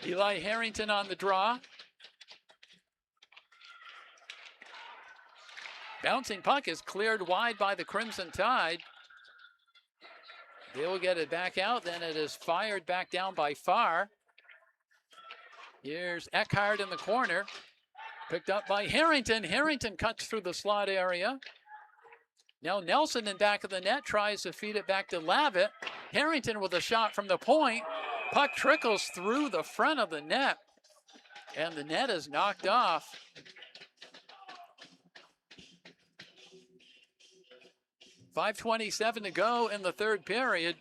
Eli Harrington on the draw. Bouncing puck is cleared wide by the Crimson Tide. They will get it back out. Then it is fired back down by Farr. Here's Eckhart in the corner. Picked up by Harrington. Harrington cuts through the slot area. Now Nelson in back of the net tries to feed it back to Lavitt. Harrington with a shot from the point. Puck trickles through the front of the net. And the net is knocked off. .5:27 to go in the third period.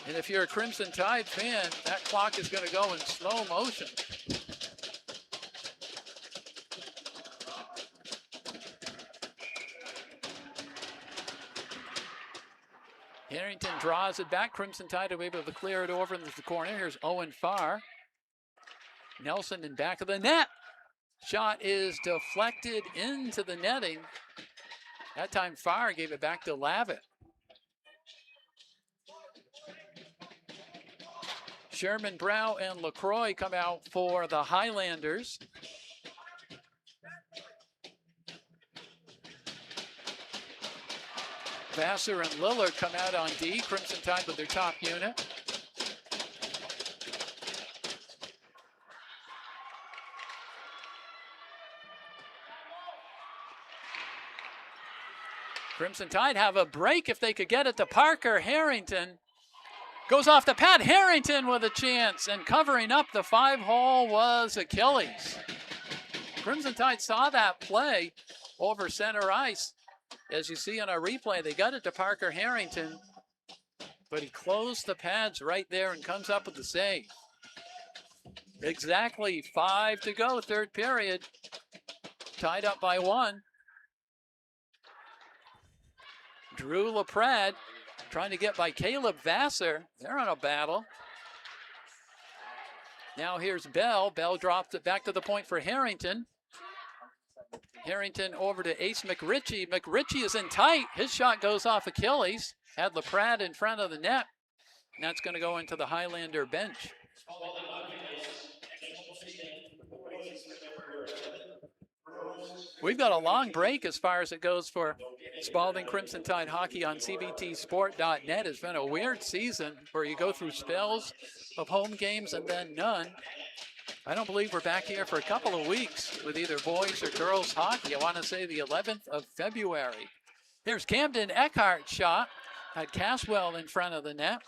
And if you're a Crimson Tide fan, that clock is going to go in slow motion. Harrington draws it back. Crimson Tide will be able to clear it over into the corner. Here's Owen Farr. Nelson in back of the net. Shot is deflected into the netting. That time Farr gave it back to Lavitt. Sherman, Brow, and LaCroix come out for the Highlanders. Vassar and Lillard come out on D. Crimson Tide with their top unit. Crimson Tide have a break if they could get it to Parker. Harrington goes off the pad. Harrington with a chance, and covering up the 5-hole was Achilles. Crimson Tide saw that play over center ice. As you see on our replay, they got it to Parker Harrington, but he closed the pads right there and comes up with the save. Exactly 5 to go, third period. Tied up by 1. Drew LaPrade trying to get by Caleb Vassar. They're on a battle. Now here's Bell. Bell drops it back to the point for Harrington. Harrington over to Ace McRitchie. McRitchie is in tight. His shot goes off Achilles. Had LaPrade in front of the net. And that's going to go into the Highlander bench. We've got a long break as far as it goes for Spaulding Crimson Tide hockey on CBTsport.net. It's been a weird season where you go through spells of home games and then none. I don't believe we're back here for a couple of weeks with either boys or girls hockey. I want to say the 11th of February. Here's Camden Eckhart's shot. Had Caswell in front of the net.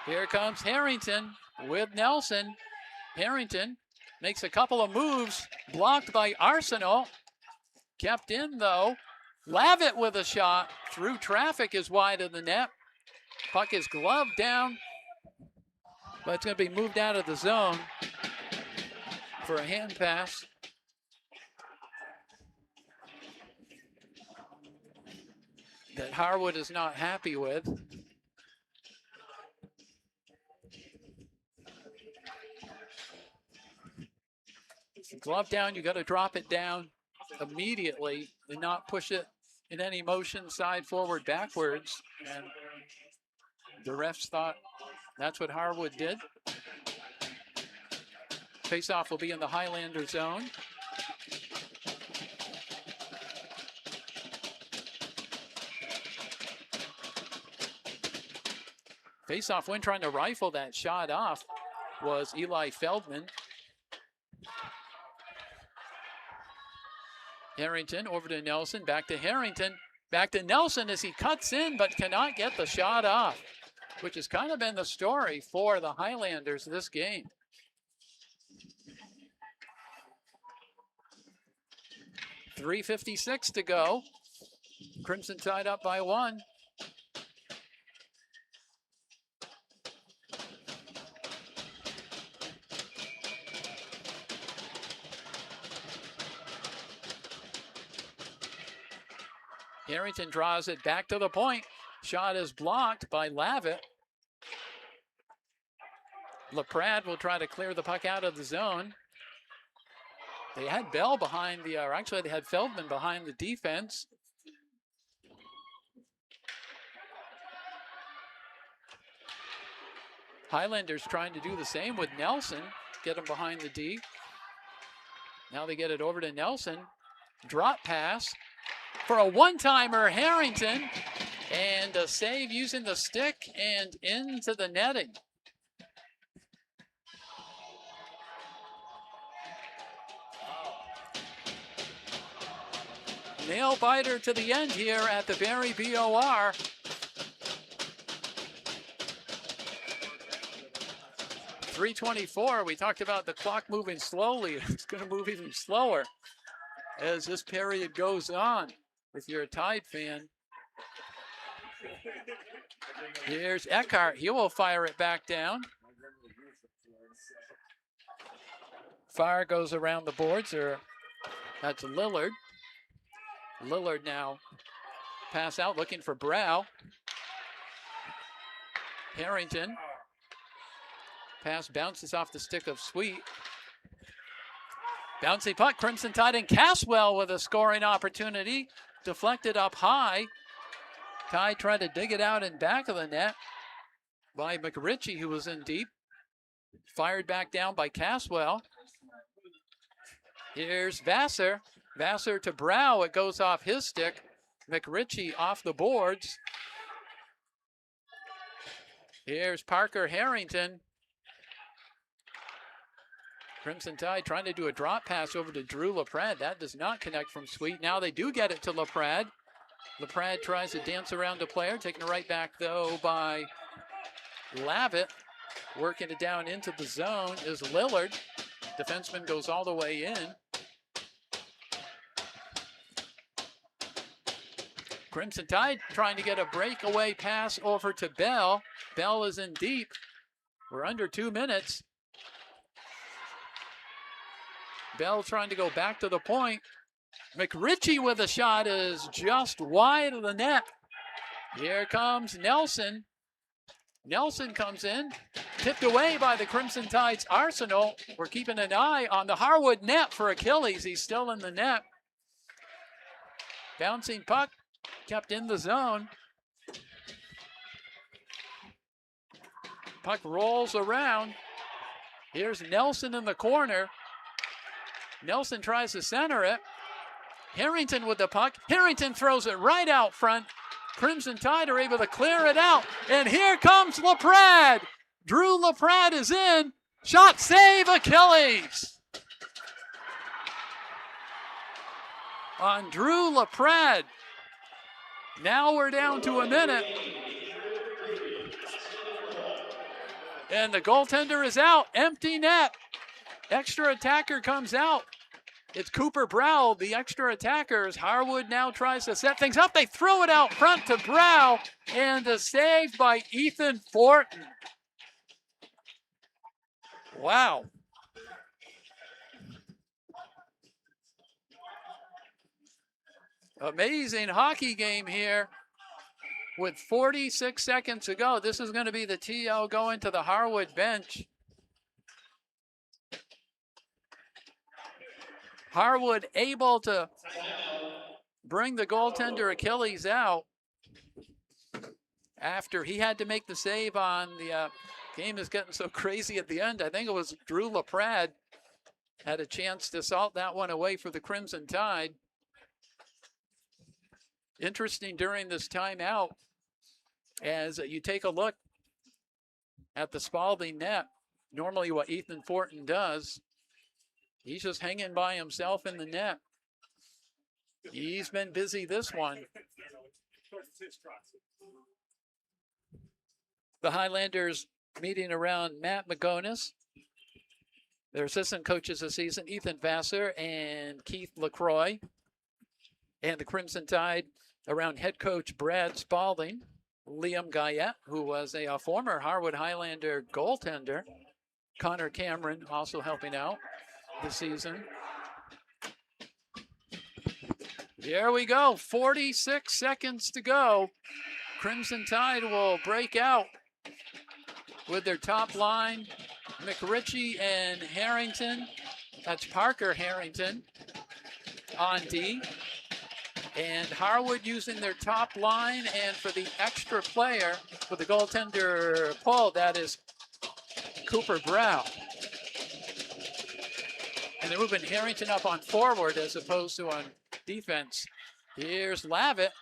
Here comes Harrington with Nelson. Harrington makes a couple of moves, blocked by Arsenal. Kept in though. Lavitt with a shot. Through traffic is wide of the net. Puck is gloved down, but it's going to be moved out of the zone for a hand pass. That Harwood is not happy with. Glove down, you got to drop it down immediately and not push it in any motion, side, forward, backwards. And the refs thought that's what Harwood did. Faceoff will be in the Highlander zone. Face-off win trying to rifle that shot off was Eli Feldman. Harrington over to Nelson, back to Harrington, back to Nelson as he cuts in but cannot get the shot off, which has kind of been the story for the Highlanders this game. .356 to go. Crimson Tide up by 1. Harrington draws it back to the point. Shot is blocked by Lavitt. LaPrade will try to clear the puck out of the zone. They had Bell behind the, or actually they had Feldman behind the defense. Highlanders trying to do the same with Nelson, get him behind the D. Now they get it over to Nelson. Drop pass for a one-timer, Harrington, and a save using the stick and into the netting. Nail biter to the end here at the Barrie BOR. .324, we talked about the clock moving slowly. It's going to move even slower as this period goes on. If you're a Tide fan. Here's Eckhart. He will fire it back down. Fire goes around the boards. That's Lillard. Lillard now pass out looking for Brow. Harrington. Pass bounces off the stick of Sweet. Bouncy puck, Crimson Tide, and Caswell with a scoring opportunity. Deflected up high. Tide tried to dig it out in back of the net by McRitchie, who was in deep. Fired back down by Caswell. Here's Vassar. Vassar to Brow. It goes off his stick. McRitchie off the boards. Here's Parker Harrington. Crimson Tide trying to do a drop pass over to Drew LaPrade. That does not connect from Sweet. Now they do get it to LaPrade. LaPrade tries to dance around a player. Taken it right back, though, by Lavitt. Working it down into the zone is Lillard. Defenseman goes all the way in. Crimson Tide trying to get a breakaway pass over to Bell. Bell is in deep. We're under 2 minutes. Bell trying to go back to the point. McRitchie with a shot is just wide of the net. Here comes Nelson. Nelson comes in, tipped away by the Crimson Tide's Arsenal. We're keeping an eye on the Harwood net for Achilles. He's still in the net. Bouncing puck, kept in the zone. Puck rolls around. Here's Nelson in the corner. Nelson tries to center it. Harrington with the puck. Harrington throws it right out front. Crimson Tide are able to clear it out. And here comes LaPrade. Drew LaPrade is in. Shot save Achilles. On Drew LaPrade. Now we're down to a minute. And the goaltender is out. Empty net. Extra attacker comes out. It's Cooper Brow, the extra attackers. Harwood now tries to set things up. They throw it out front to Brow, and a save by Ethan Fortin. Wow. Amazing hockey game here with 46 seconds to go. This is going to be the TL going to the Harwood bench. Harwood able to bring the goaltender Achilles out after he had to make the save on the game is getting so crazy at the end. I think it was Drew LaPrade had a chance to salt that one away for the Crimson Tide. Interesting during this timeout as you take a look at the Spaulding net. Normally what Ethan Fortin does, he's just hanging by himself in the net. He's been busy this one. The Highlanders meeting around Matt McGonis. Their assistant coaches this season, Ethan Vassar and Keith LaCroix. And the Crimson Tide around head coach Brad Spaulding, Liam Guyette, who was a former Harwood Highlander goaltender. Connor Cameron also helping out this season. Here we go, 46 seconds to go. Crimson Tide will break out with their top line, McRitchie and Harrington. That's Parker Harrington on D. And Harwood using their top line, and for the extra player, for the goaltender pull, that is Cooper Brown. And they're moving Harrington up on forward as opposed to on defense. Here's Lavitt.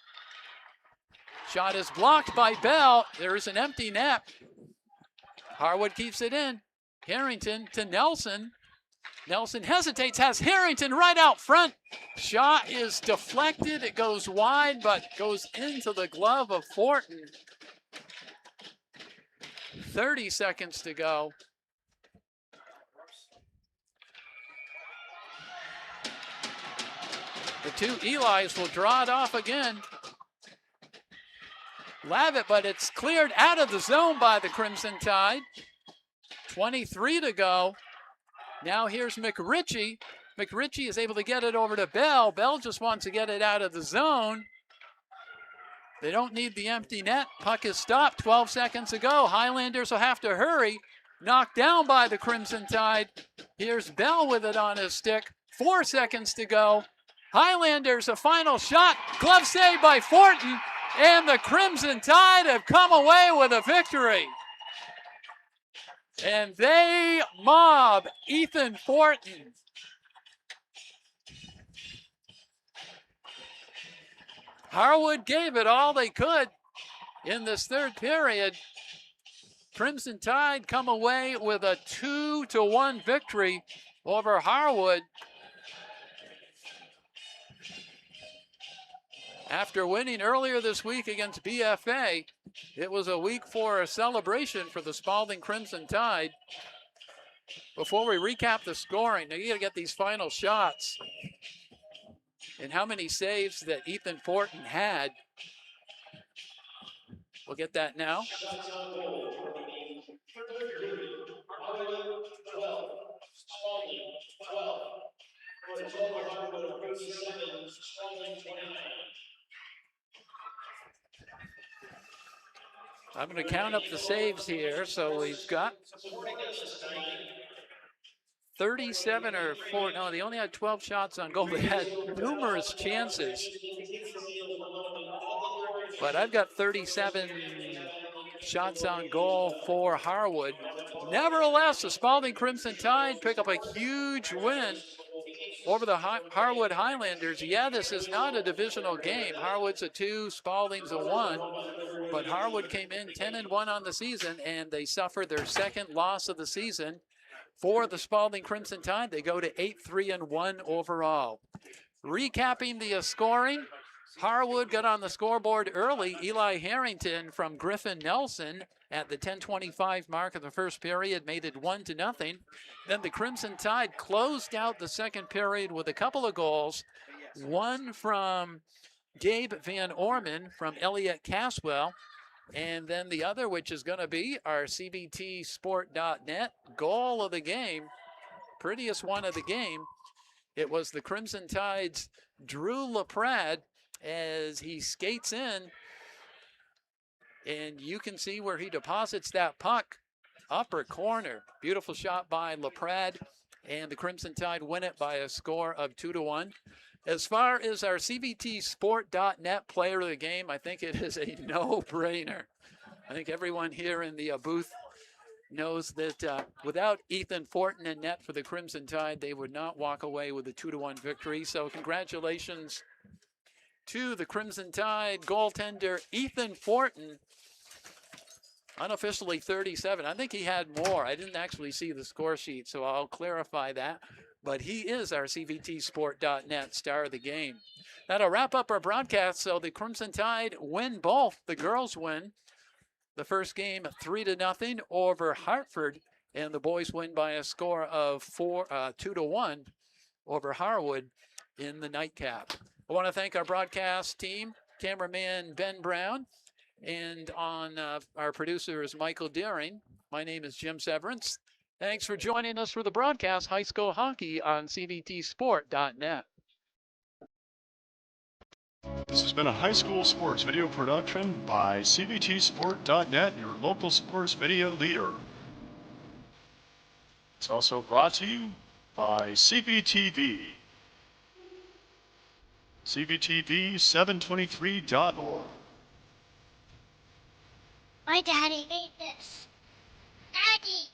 Shot is blocked by Bell. There is an empty net. Harwood keeps it in. Harrington to Nelson. Nelson hesitates, has Harrington right out front. Shot is deflected. It goes wide, but goes into the glove of Fortin. 30 seconds to go. The two Eli's will draw it off again. Lavitt, but it's cleared out of the zone by the Crimson Tide. 23 to go. Now here's McRitchie. McRitchie is able to get it over to Bell. Bell just wants to get it out of the zone. They don't need the empty net. Puck is stopped 12 seconds ago. Highlanders will have to hurry. Knocked down by the Crimson Tide. Here's Bell with it on his stick. 4 seconds to go. Highlanders, a final shot. Glove save by Fortin. And the Crimson Tide have come away with a victory. And they mob Ethan Fortin. Harwood gave it all they could in this third period. Crimson Tide come away with a 2-1 victory over Harwood. After winning earlier this week against BFA, it was a week for a celebration for the Spaulding Crimson Tide. Before we recap the scoring, now you got to get these final shots and how many saves that Ethan Fortin had. We'll get that now. Shots on goal for the third period. Harwood 12, Spaulding 12. For a total Harwood of 37, Spaulding 29. I'm going to count up the saves here. So we've got 37 or 4. No, they only had 12 shots on goal. They had numerous chances. But I've got 37 shots on goal for Harwood. Nevertheless, the Spaulding Crimson Tide pick up a huge win over the Harwood Highlanders. Yeah, this is not a divisional game. Harwood's a 2, Spaulding's a 1. But Harwood came in 10-1 on the season, and they suffered their second loss of the season. For the Spaulding Crimson Tide, they go to 8-3-1 overall. Recapping the scoring, Harwood got on the scoreboard early. Eli Harrington from Griffin Nelson at the 10:25 mark of the first period made it 1-0. Then the Crimson Tide closed out the second period with a couple of goals. One from Gabe Van Orman from Elliott Caswell. And then the other, which is going to be our CBTsport.net goal of the game, prettiest one of the game. It was the Crimson Tide's Drew LaPrade as he skates in. And you can see where he deposits that puck, upper corner. Beautiful shot by LaPrade, and the Crimson Tide win it by a score of 2-1. As far as our CBTsport.net player of the game, I think it is a no-brainer. I think everyone here in the booth knows that without Ethan Fortin in net for the Crimson Tide, they would not walk away with a 2-1 victory. So congratulations to the Crimson Tide goaltender Ethan Fortin unofficially 37. I think he had more. I didn't actually see the score sheet, so I'll clarify that. But he is our CVTsport.net star of the game. That'll wrap up our broadcast. So the Crimson Tide win both. The girls win the first game 3-0 over Hartford, and the boys win by a score of 2-1 over Harwood in the nightcap. I want to thank our broadcast team, cameraman Ben Brown, and on our producer is Michael Deering. My name is Jim Severance. Thanks for joining us for the broadcast high school hockey on CVTsport.net. This has been a high school sports video production by CVTsport.net, your local sports video leader. It's also brought to you by CVTV. CVTV723.org. My daddy made this. Daddy!